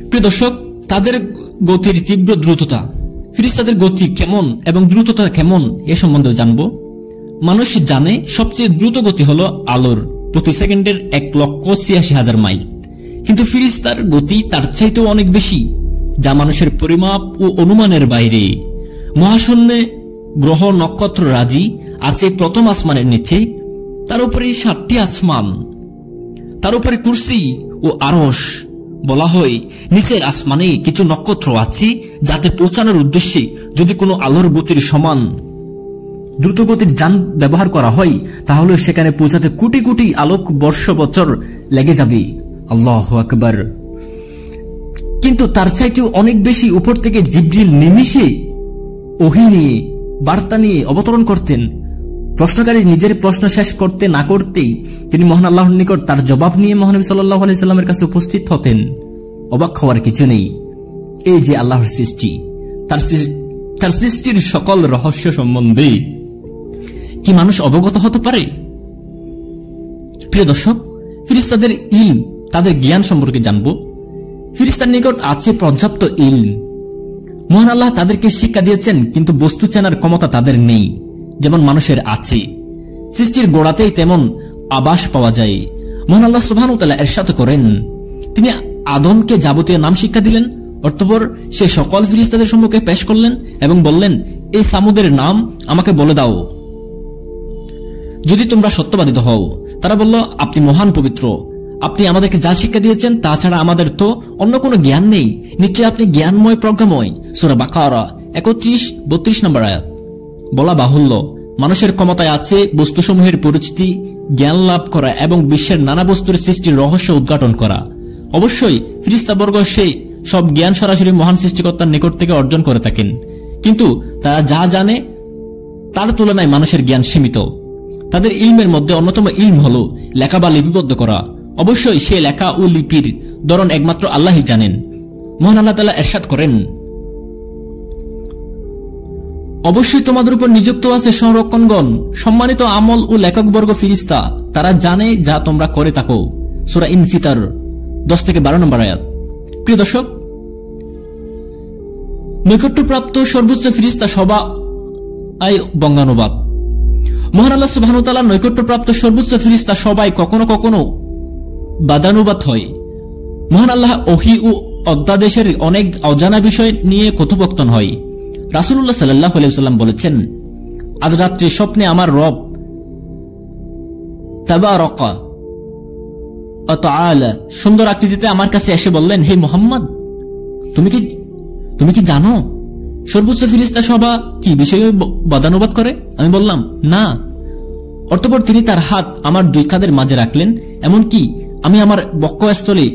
প্রিয় দর্শক, তাদের গতির তীব্র দ্রুততা, ফেরেশতাদের গতি কেমন এবং দ্রুততা কেমন এ সম্বন্ধে জানবো। মানুষ জানে সবচেয়ে দ্রুত গতি হলো আলোর প্রতি সেকেন্ডের 1,86,000 মাইল, কিন্তু ফেরেশতার গতি তার চাইতেও অনেক বেশি, যা মানুষের পরিমাপ ও অনুমানের বাইরে। মহাশূন্যে গ্রহ নক্ষত্র রাজি আছে প্রথম আসমানের নিচে, তার উপরে 7টি আসমান, তার উপরে কুরসি ও আরশ। বলা হয়, নিচের আসমানে কিছু নক্ষত্র আছে যাতে পৌঁছানোর উদ্দেশ্যে যদি কোনো আলোর গতির সমান দ্রুতগতির যান ব্যবহার করা হয় তাহলে সেখানে পৌঁছাতে কোটি কোটি আলোক বর্ষ বছর লেগে যাবে। আল্লাহু আকবার। কিন্তু তার চাইতেও অনেক বেশি উপর থেকে জিবরিল নিমিষে ওহী নিয়ে বার্তা নিয়ে অবতরণ করতেন। প্রশ্নকারী নিজের প্রশ্ন শেষ করতে না করতেই তিনি মহান আল্লাহর নিকট তার জবাব নিয়ে মহানবী সাল্লাল্লাহু আলাইহি সাল্লামের কাছে উপস্থিত হতেন। অবাক হওয়ার কিছু নেই। এই যে আল্লাহর সৃষ্টি, তার সৃষ্টির সকল রহস্য সম্বন্ধে কি মানুষ অবগত হতে পারে? প্রিয় দর্শক, ফেরেশতাদের ইলম, তাদের জ্ঞান সম্পর্কে জানব। ফেরেশতার নিকট আছে পর্যাপ্ত ইলম। মহান আল্লাহ তাদেরকে শিক্ষা দিয়েছেন, কিন্তু বস্তু চেনার ক্ষমতা তাদের নেই, যেমন মানুষের আছে। সৃষ্টির গোড়াতেই তেমন আভাস পাওয়া যায়। মহান আল্লাহ সুবহানাহু ওয়া তাআলা ইরশাদ করেন, তিনি আদমকে যাবতীয় নাম শিক্ষা দিলেন, অতঃপর সে সকল ফেরেশতাদের সম্মুখে পেশ করলেন এবং বললেন, এই সামুদের নাম আমাকে বলে দাও যদি তোমরা সত্যবাদী হও। তারা বলল, আপনি মহান পবিত্র, আপনি আমাদেরকে যা শিক্ষা দিয়েছেন তা ছাড়া আমাদের তো অন্য কোনো জ্ঞান নেই। নিশ্চয় আপনি জ্ঞানময় প্রজ্ঞাময়। সূরা বাকারা 31-32 নম্বর আয়াত। বলা বাহুল্য, মানুষের ক্ষমতায় আছে বস্তুসমূহের পরিচিতি, জ্ঞান লাভ করা এবং বিশ্বের নানা বস্তুর সৃষ্টির রহস্য উদ্ঘাটন করা। অবশ্যই ফেরেশতাবর্গ সেই সব জ্ঞান সরাসরি মহান সৃষ্টিকর্তার নিকট থেকে অর্জন করে থাকেন, কিন্তু তারা যা জানে তার তুলনায় মানুষের জ্ঞান সীমিত। তাদের ইলমের মধ্যে অন্যতম ইলম হল লেখা বা লিপিবদ্ধ করা। অবশ্যই সে লেখা ও লিপির ধরন একমাত্র আল্লাহই জানেন। মহান আল্লাহ তাআলা ইরশাদ করেন, অবশ্যই তোমাদের উপর নিযুক্ত আছে সংরক্ষণগণ, সম্মানিত আমল ও লেখকবর্গ ফেরেশতা, তারা জানে যা তোমরা করে থাকো। সূরা ইনফিতার 10-12 নম্বর আয়াত। প্রিয় দর্শক, নৈকট্যপ্রাপ্ত সর্বোচ্চ ফেরেশতা সবাই বঙ্গানুবাদ। মহান আল্লাহ সুবহানাহু ওয়া তাআলা নৈকট্যপ্রাপ্ত সর্বোচ্চ ফেরেশতা সবাই কখনো কখনো বাদানুবাদ হয়। মহান আল্লাহ ওহী ও অধ্যাদেশের অনেক অজানা বিষয় নিয়ে কথোপকথন হয়। রাসূলুল্লাহ সাল্লাল্লাহু আলাইহি ওয়াসাল্লাম বলেছেন, আজ রাত্রে স্বপ্নে আমার রব তাবারাকা ওয়া তাআলা সুন্দর আকৃতিতে আমার কাছে এসে বললেন, হে মুহাম্মদ, তুমি কি জানো সর্বোচ্চ ফেরেশতা সভা কি বিষয়ে বাদানুবাদ করে? আমি বললাম, না। অতঃপর তিনি তার হাত আমার দুই কাঁধের মাঝে রাখলেন, এমনকি আমি আমার বক্ষস্থলে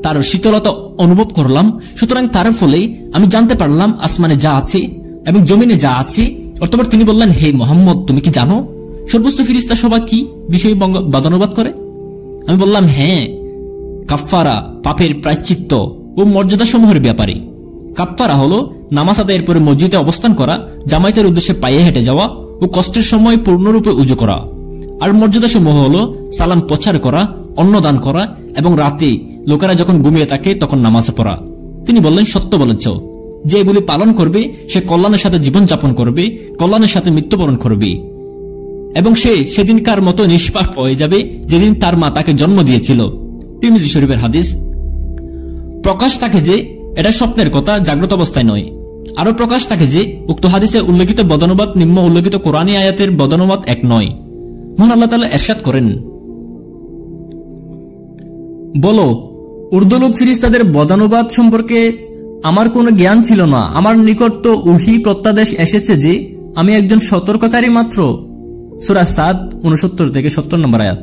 তার শীতলতা অনুভব করলাম। সুতরাং তার ফলে আমি জানতে পারলাম আসমানে যা আছে এবং জমিনে যা আছে। অতঃপর তিনি বললেন, হে মুহাম্মদ, তুমি কি জানো সর্বোচ্চ ফেরেশতা সভা কি বিষয়ে বাদানুবাদ করে? আমি বললাম, হ্যাঁ, কাফফারা, পাপের প্রায়শ্চিত্ত ও মর্যাদা সমূহের ব্যাপারে। কাফফারা হলো নামাজ আদায়ের পরে মসজিদে অবস্থান করা, জামায়াতের উদ্দেশ্যে পায়ে হেঁটে যাওয়া ও কষ্টের সময় পূর্ণরূপে উজু করা। আর মর্যাদা সমূহ হলো সালাম প্রচার করা, অন্নদান করা এবং রাতে লোকেরা যখন ঘুমিয়ে থাকে তখন নামাজ পড়া। তিনি বললেন, সত্য বলেছ, যে এগুলি পালন করবে সে কল্যাণের সাথে জীবনযাপন করবে, কল্যাণের সাথে মৃত্যুবরণ করবে এবং সে সেদিনকার মতো নিষ্পাপ হয়ে যাবে যেদিন তার মা তাকে জন্ম দিয়েছিল। তিরমিজি শরীফের হাদিস। প্রকাশ থাকে যে এটা স্বপ্নের কথা, জাগ্রত অবস্থায় নয়। আরো প্রকাশ থাকে যে উক্ত হাদিসে উল্লেখিত বদানুবাদ নিম্ন উল্লেখিত কোরআনী আয়াতের বদানুবাদ এক নয়। মহান আল্লাহ তাআলা ইরশাদ করেন, বলো, উর্দুলোক ফেরেশতাদের বদানুবাদ সম্পর্কে আমার কোনো জ্ঞান ছিল না। আমার নিকট তো ওহী প্রত্যাদেশ এসেছে যে আমি একজন সতর্ককারী মাত্র। সূরা সাদ 69 থেকে 70 নম্বর আয়াত।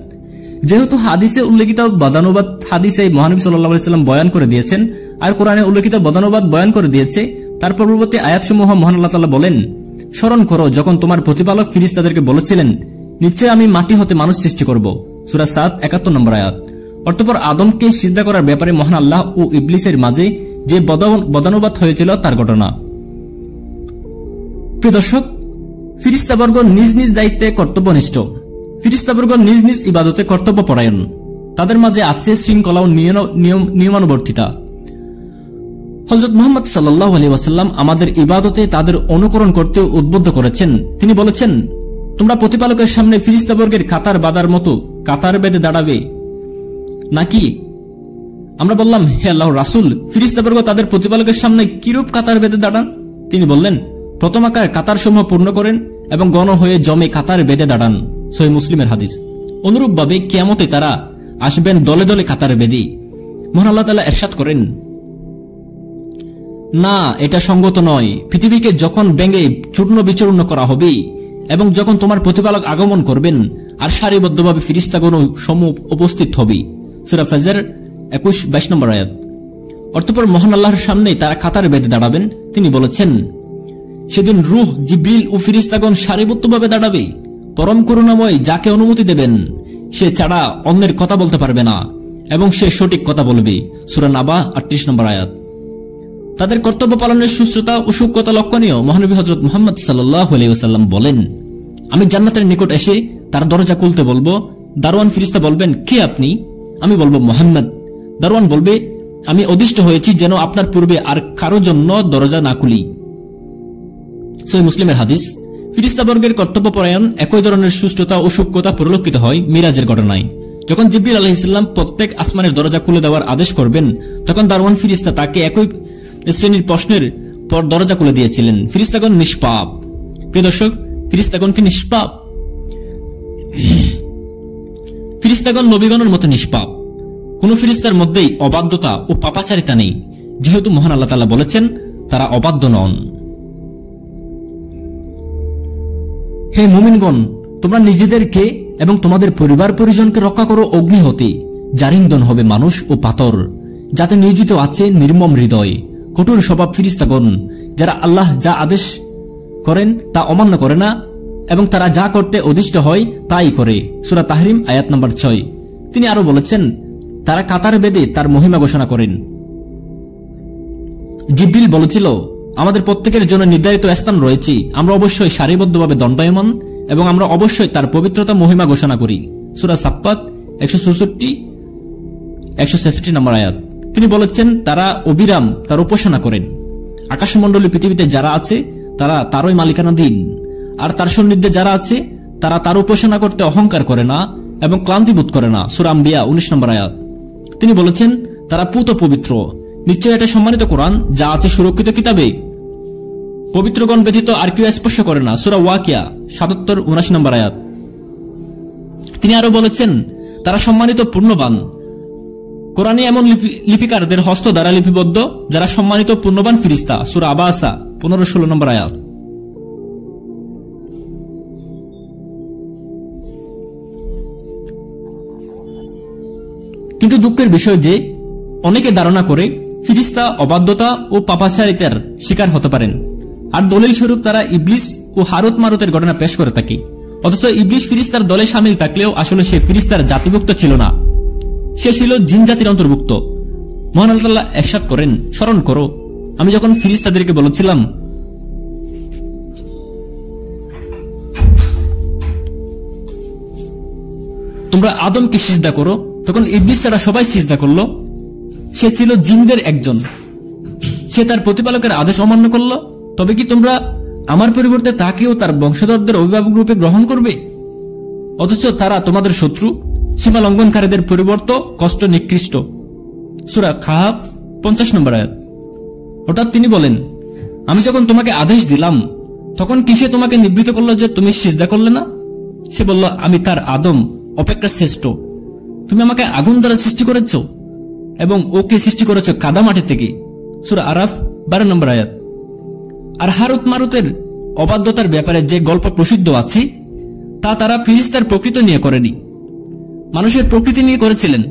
যেহেতু হাদিসে উল্লেখিত বদানুবাদ হাদিসে মহানবী সাল্লাল্লাহু আলাইহি ওয়াসাল্লাম বয়ান করে দিয়েছেন আর কোরআনে উল্লেখিত বদানুবাদ বয়ান করে দিয়েছে, তার পূর্ববর্তী আয়াতসমূহ মহান আল্লাহ তাআলা বলেন, স্মরণ করো যখন তোমার প্রতিপালক ফেরেশতাদেরকে বলেছিলেন, নিশ্চয় আমি মাটি হতে মানুষ সৃষ্টি করব। সূরা সাদ 71 নম্বর আয়াত। অতঃপর আদমকে সিজদা করার ব্যাপারে মহান আল্লাহ ও ইবলিসের মাঝে যে বদানুবাদ হয়েছিল তার ঘটনা। প্রিয় দর্শক, ফেরেশতাবর্গ নিজ নিজ দায়িত্বে কর্তব্যনিষ্ঠ। ফেরেশতাবর্গ নিজ নিজ ইবাদতে কর্তব্যপরায়ণ। তাদের মাঝে আছে শৃঙ্খলা ও নিয়মানুবর্তিতা। হযরত মুহাম্মদ সাল্লাল্লাহু আলাইহি ওয়াসাল্লাম আমাদের ইবাদতে তাদের অনুকরণ করতে উদ্বুদ্ধ করেছেন। তিনি বলেছেন, তোমরা প্রতিপালকের সামনে ফেরেশতাবর্গের কাতার বাঁধার মতো কাতার বেঁধে দাঁড়াবে নাকি? আমরা বললাম, হে আল্লাহর রাসূল, ফেরেশতাবর্গ তাদের প্রতিপালকের সামনে কিরূপ কাতার বেঁধে দাঁড়ান? তিনি বললেন, প্রথম আকার কাতার সমূহ পূর্ণ করেন এবং গণ হয়ে জমে কাতার বেঁধে দাঁড়ান। সহিহ মুসলিমের হাদিস। অনুরূপভাবে কিয়ামতে তারা আসবেন দলে দলে কাতার বেঁধে। মহান আল্লাহ তাআলা ইরশাদ করেন, না, এটা সঙ্গত নয়। পৃথিবীকে যখন ভেঙে চূর্ণ বিচূর্ণ করা হবে এবং যখন তোমার প্রতিপালক আগমন করবেন আর সারিবদ্ধভাবে ফেরেশতাগণ সমূহ উপস্থিত হবে। সূরা ফাজর 21-22 নম্বর আয়াত। অতঃপর মহান আল্লাহর সামনে তারা কাতার বেঁধে দাঁড়াবেন। তিনি বলেছেন, সেদিন রূহ, জিবরিল ও ফেরেশতাগণ সারিবদ্ধভাবে দাঁড়াবে। পরম করুণাময় যাকে অনুমতি দেবেন সে ছাড়া অন্যের কথা বলতে পারবে না এবং সে সঠিক কথা বলবে। সূরা নাবা 38 নম্বর আয়াত। তাদের কর্তব্য পালনের সুস্থতা ও সূক্ষ্মতা লক্ষণীয়। মহানবী হযরত মুহাম্মদ সাল্লাল্লাহু আলাইহি ওয়াসাল্লাম বলেন, আমি জান্নাতের নিকট এসে তার দরজা খুলতে বলবো। দারওয়ান ফেরেশতা বলবেন, কে আপনি? আমি বলবো, মুহাম্মদ। দারওয়ান বলবে, আমি অদিষ্ট হয়েছি যেন আপনার পূর্বে আর কারো জন্য দরজা না খুলি। সহিহ মুসলিমের হাদিস। ফেরেশতাবর্গের কর্তব্যপরায়ণ একই ধরনের সুস্থতা ও সূক্ষ্মতা পরিলক্ষিত হয় মিরাজের ঘটনায়। যখন জিবরিল আলাইহিস সালাম প্রত্যেক আসমানের দরজা খুলে দেওয়ার আদেশ করবেন, তখন দারওয়ান ফেরেশতা তাকে একই শ্রেণীর প্রশ্নের পর দরজা খুলে দিয়েছিলেন। ফেরেশতাগণ নিষ্পাপ। প্রিয় দর্শক, ফেরেশতাগণ কি নিষ্পাপ? ফেরেশতাগণ নবীগণের মতো নিষ্পাপ। কোন ফেরেশতার মধ্যেই অবাধ্যতা ও পাপাচারিতা নেই, যেহেতু মহান আল্লাহ তাআলা বলেছেন তারা অবাধ্য নন। হে মুমিনগণ, তোমরা নিজেদেরকে এবং তোমাদের পরিবার পরিজনকে রক্ষা করো অগ্নি হতে, যার ইন্ধন হবে মানুষ ও পাথর, যাতে নিয়োজিত আছে নির্মম হৃদয়, কঠোর স্বভাব ফেরেশতাগণ, যারা আল্লাহ যা আদেশ করেন তা অমান্য করে না এবং তারা যা করতে অদিষ্ট হয় তাই করে। সূরা তাহরিম আয়াত নম্বর 6। তিনি আরো বলেছেন, তারা কাতার বেঁধে তার মহিমা ঘোষণা করেন। জিবরিল বলেছিল, আমাদের প্রত্যেকের জন্য নির্ধারিত স্থান রয়েছে। আমরা অবশ্যই সারিবদ্ধভাবে দণ্ডায়মান এবং আমরা অবশ্যই তার পবিত্রতা মহিমা ঘোষণা করি। সূরা সাফফাত 166 নম্বর আয়াত। তিনি বলেছেন, তারা অবিরাম তার উপাসনা করেন। আকাশমণ্ডলী পৃথিবীতে যারা আছে তারা তারই মালিকানাধীন, আর তার সান্নিধ্যে যারা আছে তারা তার উপাসনা করতে অহংকার করে না এবং ক্লান্তিবোধ করে না। সূরা আম্বিয়া 19 নম্বর আয়াত। তিনি বলেছেন, তারা পুত পবিত্র, নিশ্চয় এটা সম্মানিত কোরআন, যা আছে সুরক্ষিত কিতাবে, পবিত্রগণ ব্যতীত আর কেউ স্পর্শ করে না। সূরা ওয়াকিয়া ৭৭-৭৯ নম্বর আয়াত। তিনি আরো বলেছেন, তারা সম্মানিত পূর্ণবান। কোরআনে এমন লিপিকারদের হস্ত দ্বারা লিপিবদ্ধ যারা সম্মানিত পূর্ণবান ফিরিস্তা। সূরা আবাসা ১৫-১৬ নম্বর আয়াত। কিন্তু দুঃখের বিষয় যে অনেকে ধারণা করে ফিরিস্তা অবাধ্যতা ও পাপাচারিতার শিকার হতে পারেন, আর দলিল স্বরূপ তারা ইবলিস ও হারুত মারুতের ঘটনা পেশ করে থাকে। অথচ ইবলিস ফিরিস্তার দলে সামিল থাকলেও আসলে সে ফিরিস্তার জাতিভুক্ত ছিল না, সে ছিল জিন জাতির অন্তর্ভুক্ত। মহান আল্লাহ ইরশাদ করেন, স্মরণ করো আমি যখন ফিরিস্তাদেরকে বলেছিলাম, তোমরা আদমকে সিজদা করো, তখন ইবলিস ছাড়া সবাই সিজদা করল। সে ছিল জিনদের একজন, সে তার প্রতিপালকের আদেশ অমান্য করল। তবে কি তোমরা আমার পরিবর্তে তাকেও তার বংশধরদের অভিভাবক রূপে গ্রহণ করবে? অথচ তারা তোমাদের শত্রু, সীমা লঙ্ঘনকারীদের পরিবর্তে কষ্ট নিকৃষ্ট। সূরা কাহফ 50 নম্বর আয়াত। অর্থাৎ তিনি বলেন, আমি যখন তোমাকে আদেশ দিলাম তখন কিসে তোমাকে নিবৃত করলো যে তুমি সিজদা করলে না? সে বলল, আমি তার আদম অপেক্ষা শ্রেষ্ঠ। তুমি আমাকে আগুন দ্বারা সৃষ্টি করেছ এবং ওকে সৃষ্টি করেছ কাদা মাটি থেকে। সূরা আরাফ 12 নম্বর আয়াত। আর হারুত মারুতের অবাধ্যতার ব্যাপারে যে গল্প প্রসিদ্ধ আছে তা তারা ফিরিস্তার প্রকৃতি নিয়ে করেনি, মানুষের প্রকৃতি নিয়ে করেছিলেন।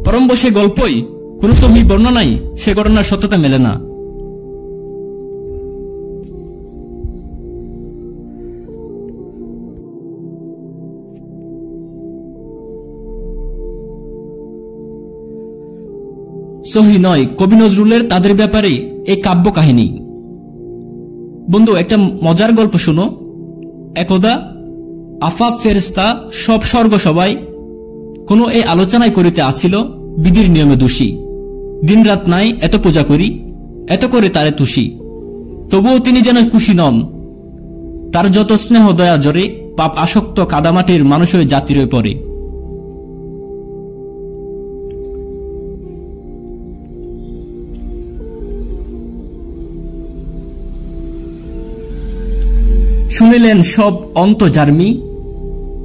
পরম্ব সে গল্পই কোন সহি বর্ণনায় সে ঘটনার সত্যতা মেলে না। সহি নয় কবি নজরুলের তাদের ব্যাপারে এই কাব্য কাহিনী। বন্ধু, একটা মজার গল্প শুনো। একদা আফাফ ফেরেশতা সব স্বর্গ সবাই কোন এই আলোচনায় করিতে আছিল, বিধির নিয়মে দোষী, দিন রাত নাই এত পূজা করি, এত করে তারে তুষি, তবুও তিনি যেন খুশি নন। তার যত স্নেহ দয়া জরে, পাপ আসক্ত কাদামাটির মানুষ হয়ে জাতির হয়ে পড়ে। শুনিলেন সব অন্ত জার্মি,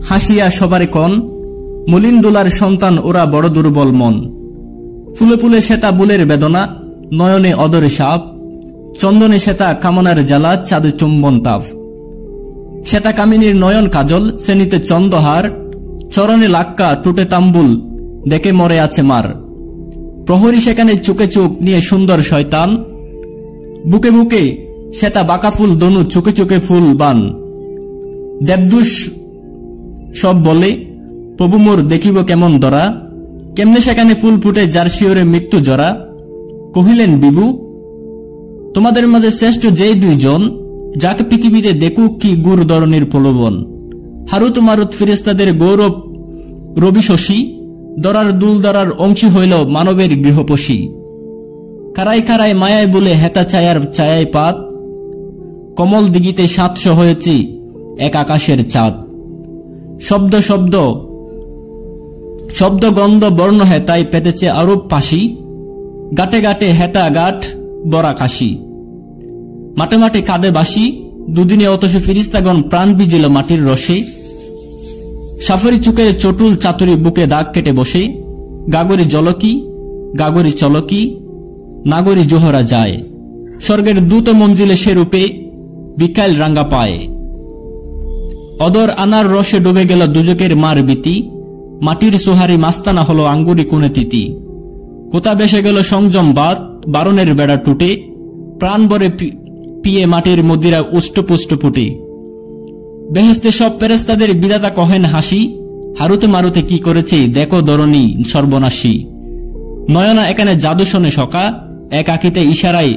হাসিয়া সবারে কন, মলিন দোলার সন্তান ওরা বড় দুর্বল মন। ফুলে ফুলে শ্বেতা বুলের বেদনা, নয়নে অদরে সাপ, চন্দনে শ্বেতা কামনার জ্বালা, চাঁদে চুম্বন তাপ। শ্বেতা কামিনীর নয়ন কাজল, শ্রেণীতে চন্দহার, চরণে লাক্কা টুটে তাম্বুল, দেখে মরে আছে মার। প্রহরী সেখানে চোখে চোখ নিয়ে সুন্দর শয়তান, বুকে বুকে শ্বেতা বাঁকা ফুল দনু, চোখে চোখে ফুল বান। দেবদূষ সব বলে, প্রভু মোর দেখিব কেমন দরা, কেমনে সেখানে ফুল ফুটে যার শিওরে মৃত্যু জরা। কহিলেন বিভু, তোমাদের মাঝে শ্রেষ্ঠ যেই দুইজন, যাকে পৃথিবীতে দেখুক কি গুর ধরনের প্রলোভন। হারুত মারুত ফিরেস্তাদের গৌরব রবি শশী, দরার দুল দরার অংশী হইল মানবের গৃহপোষী। কারাই কারাই মায়ায় বলে হেতা ছায়ার ছায়ায় পাত, কমল দিগিতে ৭০০ হয়েছে এক আকাশের চাঁদ। শব্দ শব্দ শব্দ গন্ধ বর্ণ হেতায় পেতেছে আরব পাশি, গাটে গাটে হেতা গাঠ বরা কাশি। মাঠে মাঠে কাঁদে বাসি, দুদিনে অতস ফিরিস্তাগণ প্রাণ বিজিল মাটির রসে। সাফরি চুকের চটুল চাতুরি বুকে দাগ কেটে বসে, গাগরি জলকি গাগরি চলকি, নাগরি জোহরা যায়। স্বর্গের দূত মঞ্জিলে সে রূপে, বিকাল রাঙ্গা পায়। অদর আনার রসে ডুবে গেল দুজকের মার বিতি, মাটির সোহারি মাস্তানা হলো আঙ্গুরি কোণে তিতি। কোথা বেসে গেল সংযম বাত, বারণের বেড়া টুটে, প্রাণ ভরে পিয়ে মাটির মদিরা উষ্টপুষ্ট ফুটে। বেহেস্তে সব ফেরেশতাদের বিধাতা কহেন হাসি, হারুতে মারুতে কি করেছে দেখো ধরণী সর্বনাশী। নয়না এখানে জাদু শোনে সকা, এক আঁকিতে ইশারায়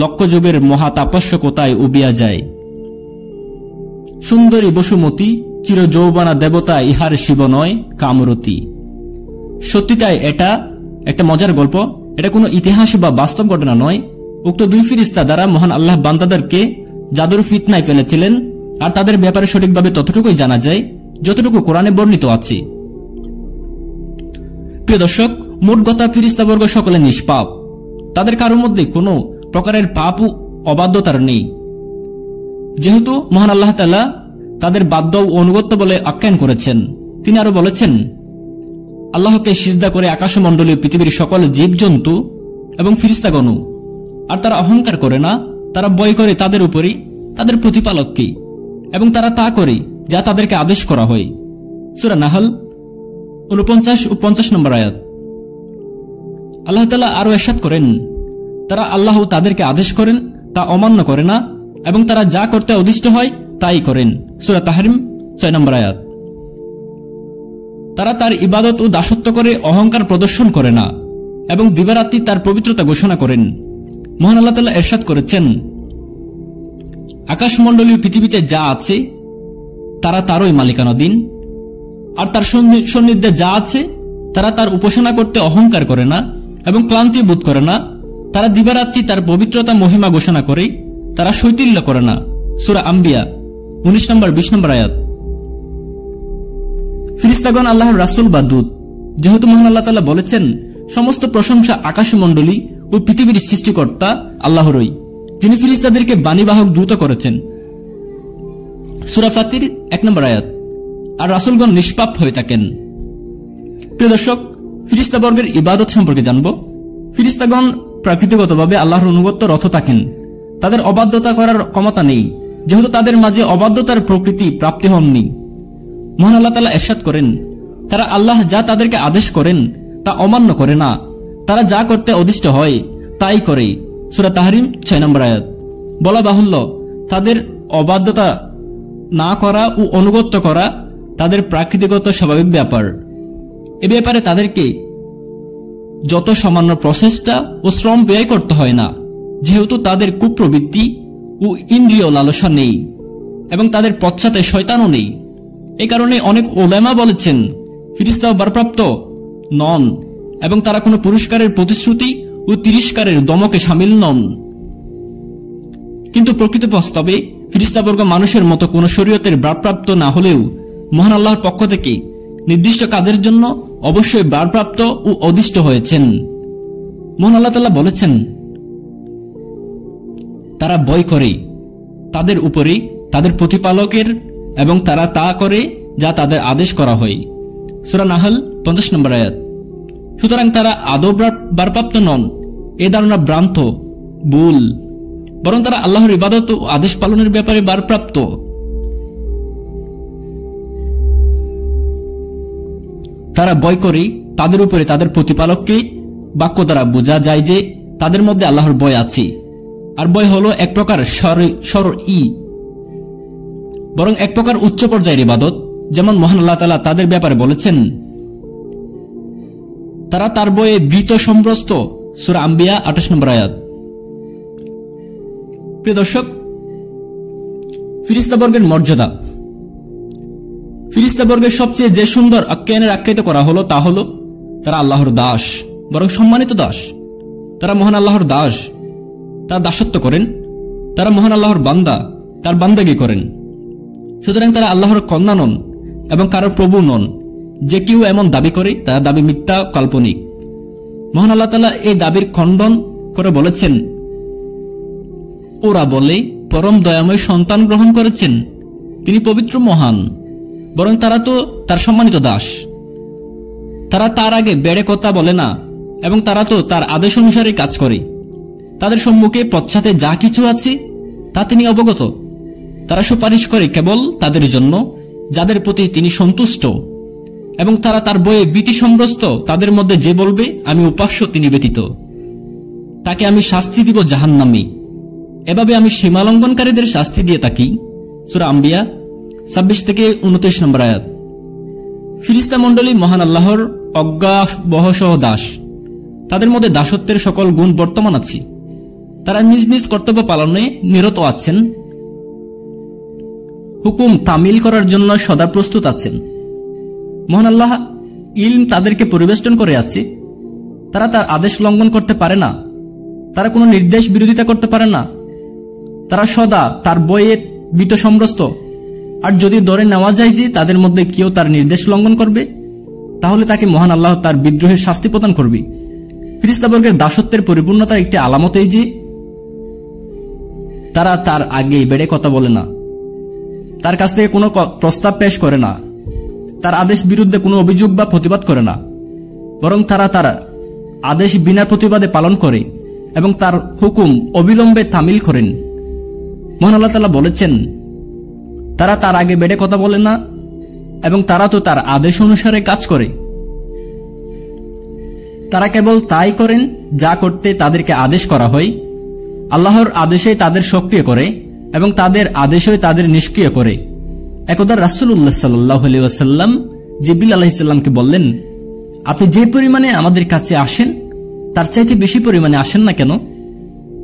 লক্ষ যুগের মহা তাপস্য কোথায় উবিয়া যায়। সুন্দরী বসুমতী চির যৌবনা দেবতা, ইহার শিব নয় কামরতী। সত্যিটাই এটা একটা মজার গল্প, এটা কোনো ইতিহাস বা বাস্তব ঘটনা নয়। উক্ত দুই ফিরিস্তা দ্বারা মহান আল্লাহ বান্দাদেরকে জাদুর ফিতনায় ফেলেছিলেন, আর তাদের ব্যাপারে সঠিকভাবে ততটুকুই জানা যায় যতটুকু কোরআনে বর্ণিত আছে। প্রিয় দর্শক, মোট কথা ফিরিস্তাবর্গ সকলে নিষ্পাপ, তাদের কারোর মধ্যে কোনো প্রকারের পাপ ও অবাধ্যতার নেই। যেহেতু মহান আল্লাহ তাআলা তাদের বাধ্য ও অনুগত্য বলে আখ্যায়ন করেছেন, তিনি আরো বলেছেন, আল্লাহকে সিজদা করে আকাশমণ্ডলীয় পৃথিবীর সকল জীবজন্তু এবং ফিরিস্তাগণ, আর তারা অহংকার করে না, তারা ভয় করে তাদের উপরই তাদের প্রতিপালককে, এবং তারা তা করে যা তাদেরকে আদেশ করা হয়। সূরা নাহল 49 ও 50 নম্বর আয়াত। আল্লাহ তাআলা আরো ইরশাদ করেন, তারা আল্লাহ তাদেরকে আদেশ করেন তা অমান্য করে না, এবং তারা যা করতে অদিষ্ট হয় তাই করেন। সূরা তাহরিম 6 নম্বর আয়াত। তারা তার ইবাদত ও দাসত্ব করে অহংকার প্রদর্শন করে না, এবং দিবারাত্রি তার পবিত্রতা ঘোষণা করেন। মহান আল্লাহ তাআলা ইরশাদ করেছেন, আকাশমণ্ডলীয় পৃথিবীতে যা আছে তারা তারই মালিকানাধীন, আর তার সন্নিধ্যে যা আছে তারা তার উপাসনা করতে অহংকার করে না এবং ক্লান্তি বোধ করে না। তারা দিবারাত্রি তার পবিত্রতা মহিমা ঘোষণা করে, তারা শৈথিল্য করে না। সূরা আম্বিয়া 19 নম্বর 20 নম্বর আয়াত। ফিরিস্তাগণ আল্লাহর রাসূল বা দূত। যেহেতু মহান আল্লাহ তাআলা বলেছেন, সমস্ত প্রশংসা আকাশমণ্ডলী ও পৃথিবীর সৃষ্টিকর্তা আল্লাহরই, যিনি ফিরিস্তাদেরকে বাণীবাহক দূত করেছেন। সূরা ফাতির 1 নম্বর আয়াত। আর রাসূলগণ নিষ্পাপ হয়ে থাকেন। প্রিয় দর্শক, ফিরিস্তাবর্গের ইবাদত সম্পর্কে জানব। ফিরিস্তাগণ প্রাকৃতিকভাবে আল্লাহর অনুগত্য রত থাকেন, তাদের অবাধ্যতা করার ক্ষমতা নেই, যেহেতু তাদের মাঝে অবাধ্যতার প্রকৃতি প্রাপ্তি হননি। মহান আল্লাহ তাআলা ইরশাদ করেন, তারা আল্লাহ যা তাদেরকে আদেশ করেন তা অমান্য করে না, তারা যা করতে অদিষ্ট হয় তাই করে। সূরা তাহরিম 6 নম্বর আয়াত। বলা বাহুল্য, তাদের অবাধ্যতা না করা ও অনুগত্য করা তাদের প্রাকৃতিগত স্বাভাবিক ব্যাপার। এ ব্যাপারে তাদেরকে যত সামান্য প্রচেষ্টা ও শ্রম ব্যয় করতে হয় না, যেহেতু তাদের কুপ্রবৃত্তি ও ইন্দ্রিয় লালসা নেই, এবং তাদের পশ্চাতে শয়তানও নেই। এই কারণে অনেক উলামা বলেছেন, ফিরিস্তা ভারপ্রাপ্ত নন, এবং তারা কোনো পুরস্কারের প্রতিশ্রুতি ও তিরস্কারের দমকে শামিল নন। কিন্তু প্রকৃত বাস্তবে ফিরিস্তাবর্গ মানুষের মতো কোন শরীয়তের ভারপ্রাপ্ত না হলেও মহান আল্লাহর পক্ষ থেকে নির্দিষ্ট কাজের জন্য অবশ্যই ভারপ্রাপ্ত ও অদিষ্ট হয়েছেন। মহান আল্লাহ তাআলা বলেছেন, তারা ভয় করে তাদের উপরে তাদের প্রতিপালকের, এবং তারা তা করে যা তাদের আদেশ করা হয়। সূরা নাহল 50 নম্বর আয়াত। সুতরাং তারা আদৌ ভারপ্রাপ্ত নন, এ ধারণা ভ্রান্ত, ভুল, বরং তারা আল্লাহর ইবাদত ও আদেশ পালনের ব্যাপারে ভারপ্রাপ্ত। তারা ভয় করে তাদের উপরে তাদের প্রতিপালককে। বাক্য দ্বারা বোঝা যায় যে তাদের মধ্যে আল্লাহর ভয় আছে, আর ভয় হলো এক প্রকার শরঈ, বরং এক প্রকার উচ্চ পর্যায়ের ইবাদত। যেমন মহান আল্লাহ তাআলা তাদের ব্যাপারে বলেছেন, তারা তার ভয়ে ভীত সম্ভ্রস্ত। সূরা আম্বিয়া 28 নম্বর আয়াত। প্রিয় দর্শক, ফিরিস্তাবর্গের মর্যাদা। ফিরিস্তাবর্গের সবচেয়ে যে সুন্দর আখ্যায়নের আখ্যায়িত করা হলো তা হলো তারা আল্লাহর দাস, বরং সম্মানিত দাস। তারা মহান আল্লাহর দাস, তারা দাসত্ব করেন। তারা মহান আল্লাহর বান্দা, তার বান্দাগি করেন। সুতরাং তারা আল্লাহর কন্যা নন এবং কারো প্রভু নন। যে কেউ এমন দাবি করে তার দাবি মিথ্যা, কাল্পনিক। মহান আল্লাহ তাআলা এই দাবির খণ্ডন করে বলেছেন, ওরা বলে পরম দয়াময় সন্তান গ্রহণ করেছেন, তিনি পবিত্র মহান, বরং তারা তো তার সম্মানিত দাস। তারা তার আগে বেড়ে কথা বলে না, এবং তারা তো তার আদেশ অনুসারে কাজ করে। তাদের সম্মুখে পশ্চাতে যা কিছু আছে তা তিনি অবগত। তারা সুপারিশ করে কেবল তাদের জন্য যাদের প্রতি তিনি সন্তুষ্ট, এবং তারা তার ভয়ে ভীতি সম্ভ্রস্ত। তাদের মধ্যে যে বলবে আমি উপাস্য তিনি ব্যতীত, তাকে আমি শাস্তি দিব জাহান্নামে। এভাবে আমি সীমালঙ্ঘনকারীদের শাস্তি দিয়ে থাকি। সূরা আম্বিয়া 26 থেকে 29 নম্বর আয়াত। ফিরিস্তা মণ্ডলী মহান আল্লাহর অজ্ঞাবহসহ দাস। তাদের মধ্যে দাসত্বের সকল গুণ বর্তমান আছে। তারা নিজ নিজ কর্তব্য পালনে নিরত আছেন, হুকুম তামিল করার জন্য সদা প্রস্তুত আছেন। মহান আল্লাহ ইলম তাদেরকে পরিবেষ্টন করে আছে। তারা তার আদেশ লঙ্ঘন করতে পারে না, তারা কোনো নির্দেশ বিরোধিতা করতে পারে না। তারা সদা তার ভয়ে ভীত সম্ভ্রস্ত। আর যদি ধরে নেওয়া যায় যে তাদের মধ্যে কেউ তার নির্দেশ লঙ্ঘন করবে, তাহলে তাকে মহান আল্লাহ তার বিদ্রোহের শাস্তি প্রদান করবে। ফেরেশতাবর্গের দাসত্বের পরিপূর্ণতার একটি আলামত এই যে তারা তার আগে বেড়ে কথা বলে না, তার কাছ থেকে কোনো প্রস্তাব পেশ করে না, তার আদেশ বিরুদ্ধে কোনো অভিযোগ বা প্রতিবাদ করে না, বরং তারা তার আদেশ বিনা প্রতিবাদে পালন করে এবং তার হুকুম অবিলম্বে তামিল করেন। মহান আল্লাহ তাআলা বলেছেন, তারা তার আগে বেড়ে কথা বলে না এবং তারা তো তার আদেশ অনুসারে কাজ করে। তারা কেবল তাই করেন যা করতে তাদেরকে আদেশ করা হয়। আল্লাহর আদেশে তাদের সক্রিয় করে এবং তাদের আদেশে তাদের নিষ্ক্রিয় করে। একদা রাসূলুল্লাহ সাল্লাল্লাহু আলাইহি ওয়াসাল্লাম জিবরিল আলাইহিস সালামকে বললেন, আপনি যে পরিমাণে আমাদের কাছে আসেন তার চাইতে বেশি পরিমাণে আসেন না কেন?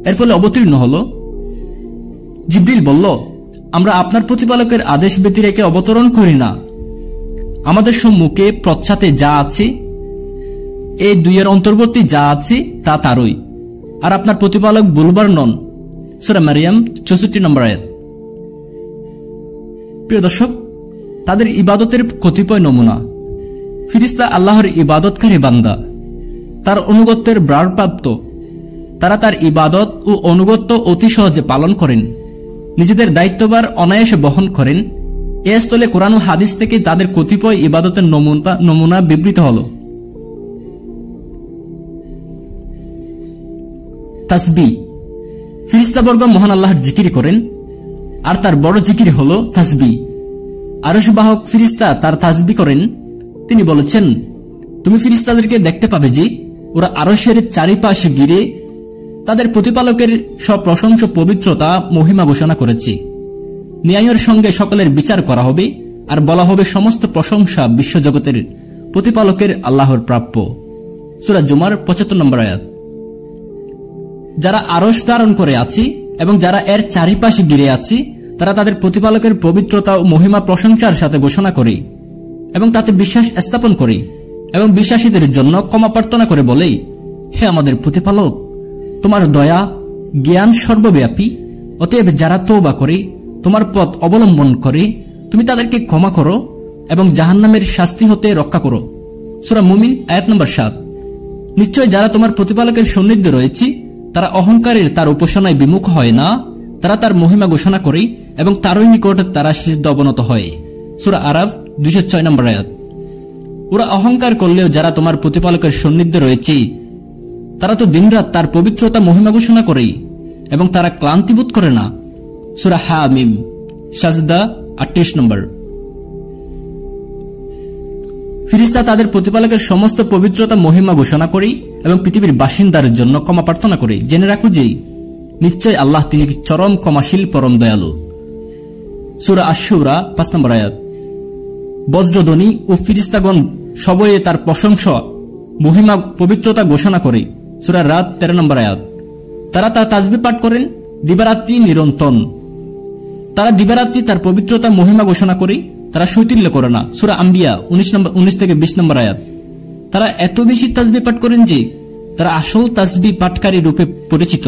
এর ফলে অবতীর্ণ হল, জিবরিল বলল, আমরা আপনার প্রতিপালকের আদেশ ব্যতি রেখে অবতরণ করি না। আমাদের সম্মুখে পশ্চাতে যা আছে, এই দুইয়ের অন্তর্বর্তী যা আছে তা তারই, আর আপনার প্রতিপালক ভুলবার নন। সূরা মারিয়াম 64 নম্বর আয়াত। প্রিয় দর্শক, তাদের ইবাদতের কতিপয় নমুনা। ফিরিস্তা আল্লাহর ইবাদতকারী বান্দা, তার অনুগত্যের ভারপ্রাপ্ত। তারা তার ইবাদত ও অনুগত্য অতি সহজে পালন করেন, নিজেদের দায়িত্বভার অনায়াসে বহন করেন। এ স্থলে কোরআন ও হাদিস থেকে তাদের কতিপয় ইবাদতের নমুনা বিবৃত হল। তাসবিহ। ফিরিস্তাবর্গ মহান আল্লাহর জিকির করেন, আর তার বড় জিকির হল তাসবিহ। আরশ বাহক ফিরিস্তা তার তাসবিহ করেন। তিনি বলেছেন, তুমি ফিরিস্তাদেরকে দেখতে পাবে যে ওরা আরশের চারিপাশে ঘিরে তাদের প্রতিপালকের সপ্রশংস পবিত্রতা মহিমা ঘোষণা করেছে। ন্যায়ের সঙ্গে সকলের বিচার করা হবে, আর বলা হবে সমস্ত প্রশংসা বিশ্বজগতের প্রতিপালকের আল্লাহর প্রাপ্য। সূরা জুমার 75 নম্বর আয়াত। যারা আরশ ধারণ করে আছে এবং যারা এর চারিপাশে ঘিরে আছে, তারা তাদের প্রতিপালকের পবিত্রতা ও মহিমা প্রশংসার সাথে ঘোষণা করে এবং তাতে বিশ্বাস স্থাপন করে এবং বিশ্বাসীদের জন্য ক্ষমা প্রার্থনা করে বলে, হে আমাদের প্রতিপালক, তোমার দয়া জ্ঞান সর্বব্যাপী। অতএব যারা তওবা করে তোমার পথ অবলম্বন করে, তুমি তাদেরকে ক্ষমা করো এবং জাহান্নামের শাস্তি হতে রক্ষা করো। সূরা মুমিন আয়াত নম্বর 7। নিশ্চয় যারা তোমার প্রতিপালকের সান্নিধ্যে রয়েছে তারা অহংকারের তার উপাসনায় বিমুখ হয় না, তারা তার মহিমা ঘোষণা করে এবং তারই নিকট তারা সিজদা অবনত হয়। সূরা আরাফ 206 নম্বর আয়াত। ওরা অহংকার করলেও যারা তোমার প্রতিপালকের সান্নিধ্যে রয়েছে তারা তো দিনরাত তার পবিত্রতা মহিমা ঘোষণা করে এবং তারা ক্লান্তিবোধ করে না। সূরা হামিম সাজদা 38 নম্বর। ফিরিস্তা তাদের প্রতিপালকের সমস্ত পবিত্রতা মহিমা ঘোষণা করে এবং পৃথিবীর বাসিন্দার জন্য ক্ষমা প্রার্থনা করে। জেনে রাখো যে নিশ্চয় আল্লাহ তিনি চরম ক্ষমাশীল পরম দয়ালু। সূরা আশ-শুরা 5 নম্বর আয়াত। বজ্রধ্বনি ও ফিরিস্তাগণ সবয়ে তার প্রশংসা মহিমা পবিত্রতা ঘোষণা করে। সূরা রাত 13 নম্বর আয়াত। তারা তার তাসবিহ পাঠ করেন দিবারাত্রি নিরন্তর। তারা দিবারাত্রি তার পবিত্রতা মহিমা ঘোষণা করে, তারা শৈথিল্য করে না। সূরা আম্বিয়া 19 থেকে 20 নম্বর আয়াত। তারা এত বেশি তাসবিহ পাঠ করেন যে তারা আসল তাসবিহ পাঠকারী রূপে পরিচিত।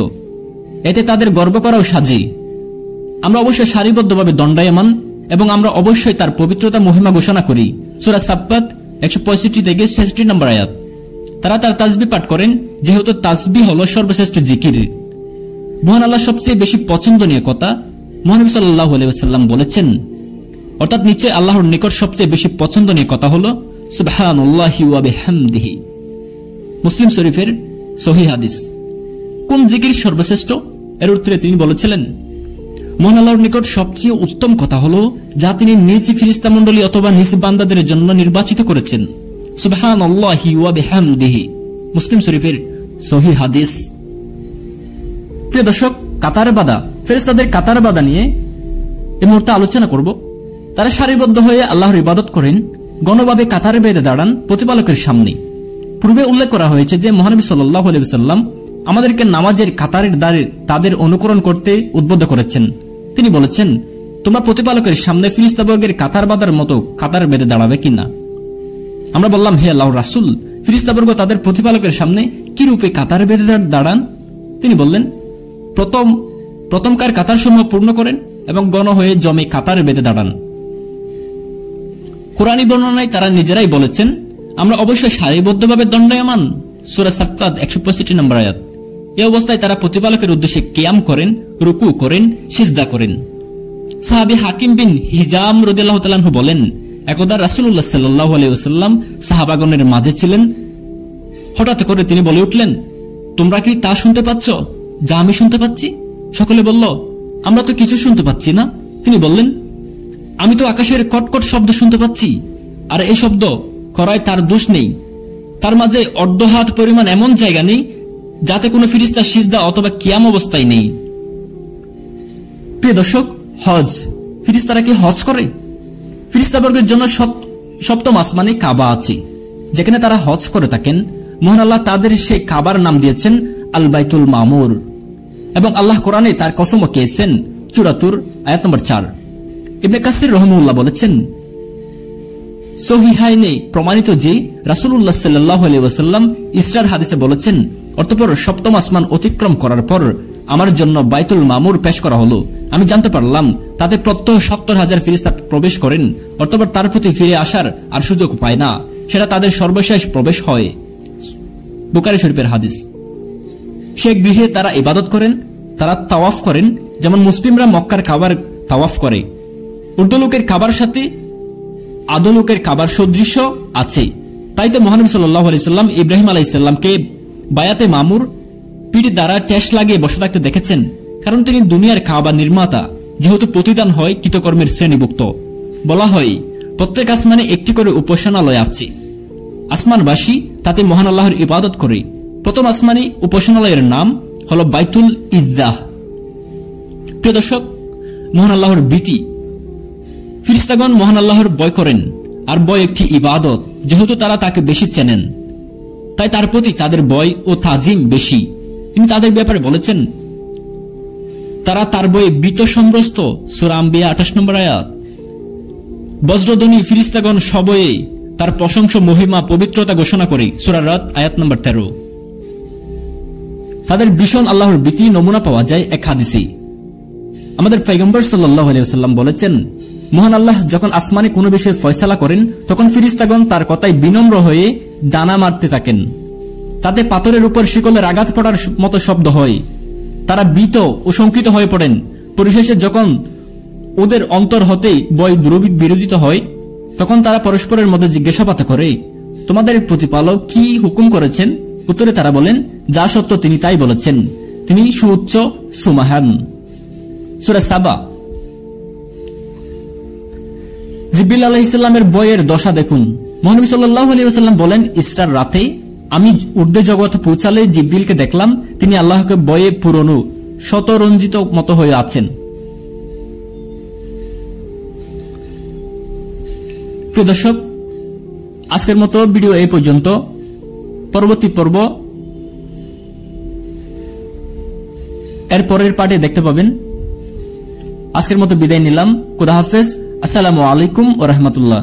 এতে তাদের গর্ব করাও সাজে। আমরা অবশ্যই সারিবদ্ধভাবে দণ্ডায়মান এবং আমরা অবশ্যই তার পবিত্রতা মহিমা ঘোষণা করি। সূরা সাফফাত 165 থেকে 66 নম্বর আয়াত। তারা তার তাসবিহ পাঠ করেন যেহেতু তাসবিহ হল সর্বশ্রেষ্ঠ জিকির। মহান আল্লাহ সবচেয়ে বেশি পছন্দনীয় কথা মুহাম্মদ সাল্লাল্লাহু আলাইহি ওয়াসাল্লাম বলেছেন, অর্থাৎ নিশ্চয় আল্লাহর নিকট সবচেয়ে বেশি পছন্দনীয় কথা হল সুবহানাল্লাহি ওয়া বিহামদিহি। মুসলিম শরীফের সহিহ হাদিস। কোন জিকির সর্বশ্রেষ্ঠ? এর উত্তরে তিনি বলেছিলেন, মহান আল্লাহর নিকট সবচেয়ে উত্তম কথা হল যা তিনি নিজ ফিরিস্তা মণ্ডলী অথবা নিজ বান্দাদের জন্য নির্বাচিত করেছেন। সুবহানাল্লাহি ওয়া বিহামদিহি। মুসলিম শরীফের সহিহ হাদিস। প্রিয় দর্শক, কাতার বাঁধা, ফেরেশতাদের কাতার বাঁধা নিয়ে এই মুহূর্তে আলোচনা করব। তারা সারিবদ্ধ হয়ে আল্লাহর ইবাদত করেন, গণভাবে কাতারে বেঁধে দাঁড়ান প্রতিপালকের সামনে। পূর্বে উল্লেখ করা হয়েছে যে মহানবী সাল্লাল্লাহু আলাইহি ওয়াসাল্লাম আমাদেরকে নামাজের কাতারের দ্বারে তাদের অনুকরণ করতে উদ্বুদ্ধ করেছেন। তিনি বলেছেন, তোমরা প্রতিপালকের সামনে ফিরিস্তাবর্গের কাতার বাঁধার মতো কাতার বেঁধে দাঁড়াবে কিনা? আমরা বললাম, হে আল্লাহর রাসূল, ফিরিস্তাবর্গ তাদের প্রতিপালকের সামনে কি রূপে কাতার বেঁধে দাঁড়ান? তিনি বললেন, প্রথমকার কাতার সমূহ পূর্ণ করেন এবং গণ হয়ে জমে কাতারে বেঁধে দাঁড়ান। কোরআনী বর্ণনায় তারা নিজেরাই বলেছেন, আমরা অবশ্যই সারিবদ্ধভাবে দণ্ডায়মান সূরা সাফফাত 165 নম্বর আয়াত। এই অবস্থায় তারা প্রতিপালকের উদ্দেশ্যে কিয়াম করেন, রুকু করেন, সিজদা করেন। সাহাবী হাকিম বিন হিজাম রাদিয়াল্লাহু তাআলা আনহু বলেন, একদা রাসূলুল্লাহ সাল্লাল্লাহু আলাইহি ওয়াসাল্লাম সাহাবাগণের মাঝে ছিলেন। হঠাৎ করে তিনি বলে উঠলেন, তোমরা কি তা শুনতে পাচ্ছ যা আমি শুনতে পাচ্ছি? সকলে বলল, আমরা তো কিছু শুনতে পাচ্ছি না। তিনি বললেন, আমি তো আকাশের কটকট শব্দ শুনতে পাচ্ছি, আর এই শব্দ করায় তার দোষ নেই। তার মাঝে অর্ধ হাত পরিমাণ এমন জায়গা নেই যাতে কোনো ফিরিস্তা সিজদা অথবা কিয়াম অবস্থায় নেই। প্রিয় দর্শক, হজ, ফিরিস্তারা কি হজ করে? ফিরিস্তাবর্গের জন্য সপ্তম আসমানে কাবা আছে, যেখানে তারা হজ করে থাকেন। মহান আল্লাহ তাদের সেই কাবার নাম দিয়েছেন আল বাইতুল মামুর, এবং আল্লাহ কোরআনে তার কসমও খেয়েছেন। চূড়াতুর আয়াত নম্বর 4। ইবনে কাসির রহমাহুল্লাহ বলেছেন, সহিহাইনে প্রমাণিত যে রাসূলুল্লাহ সাল্লাল্লাহু আলাইহি ওয়াসাল্লাম ইসরার হাদিসে বলেছেন, অতঃপর সপ্তম আসমান অতিক্রম করার পর আমার জন্য বাইতুল মামুর পেশ করা হলো। আমি জানতে পারলাম তাতে প্রত্যহ 70,000 ফেরেশতা প্রবেশ করেন, অতঃপর তার প্রতি ফিরে আসার আর সুযোগ পায় না। সেটা তাদের সর্বশেষ প্রবেশ হয়। বুখারী শরীফের হাদিস। সে গৃহে তারা ইবাদত করেন, তারা তাওয়াফ করেন, যেমন মুসলিমরা মক্কার কাবার তাওয়াফ করে। উর্দু লোকের কাবার সাথে আদো লোকের কাবার সদৃশ্য আছে। তাই তো মহানবী সাল্লাল্লাহু আলাইহি সাল্লাম ইব্রাহিম আলাইহিস সালামকে বায়াতে মামুর পিঠ দ্বারা ঠেস লাগিয়ে বসে থাকতে দেখেছেন, কারণ তিনি দুনিয়ার কাবা নির্মাতা। যেহেতু প্রতিদান হয় কৃতকর্মের শ্রেণীভুক্ত। বলা হয়, প্রত্যেক আসমানে একটি করে উপাসনালয় আছে। আসমানবাসী তাতে মহান আল্লাহর ইবাদত করে। প্রথম আসমানে উপাসনালয়ের নাম হল বাইতুল ইজ্জাহ। প্রিয় দর্শক, মহান আল্লাহর ভীতি। ফিরিস্তাগণ মহান আল্লাহর ভয় করেন, আর ভয় একটি ইবাদত। যেহেতু তারা তাকে বেশি চেনেন, তাই তার প্রতি তাদের ভয় ও তাজিম বেশি। তিনি তাদের ব্যাপারে বলেছেন, তারা তার ভয়ে ভীত সম্ভ্রস্ত। সূরা আম্বিয়া 28 নম্বর আয়াত। বজ্রধ্বনি ফিরিস্তাগণ সবয়ে তার প্রশংসা, মহিমা, পবিত্রতা ঘোষণা করে। সূরা রাত আয়াত নম্বর 13। তাদের ভীষণ আল্লাহর ভীতি নমুনা পাওয়া যায় এক হাদিসে। আমাদের পয়গম্বর সাল্লাল্লাহু আলাইহি ওয়াসাল্লাম বলেছেন, মহান আল্লাহ যখন আসমানে কোনো বিষয়ে ফয়সালা করেন, তখন ফিরিস্তাগণ তার কথায় বিনম্র হয়ে ডানা মারতে থাকেন। তাতে পাথরের উপর শিকলের আঘাত পড়ার মতো শব্দ হয়। তারা ভীত ও শঙ্কিত হয়ে পড়েন। পরিশেষে যখন ওদের অন্তর হতে ভয় বিরোধিত হয়, তখন তারা পরস্পরের মধ্যে জিজ্ঞাসাবাদ করে, তোমাদের প্রতিপালক কি হুকুম করেছেন? উত্তরে তারা বলেন, যা সত্য তিনি তাই বলেছেন, তিনি সুউচ্চ সুমহান। সূরা সাবা। জিবরিল আলাইহিস সালামের বয়ের দশা দেখুন। মহানবী সাল্লাল্লাহু আলাইহি ওয়াসাল্লাম বলেন, ইসরার রাতে আমি ঊর্ধ্বে জগৎ পৌঁছালে জিবরিলকে দেখলাম, তিনি আল্লাহকে বয়ে পুরনো শতরঞ্জিত মতো হয়ে আছেন। প্রিয় দর্শক, আজকের মতো ভিডিও এই পর্যন্ত। পরবর্তী পর্ব এর পরের পার্টে দেখতে পাবেন। আজকের মতো বিদায় নিলাম। খোদা হাফেজ। আসসালামু আলাইকুম ওয়া রাহমাতুল্লাহ।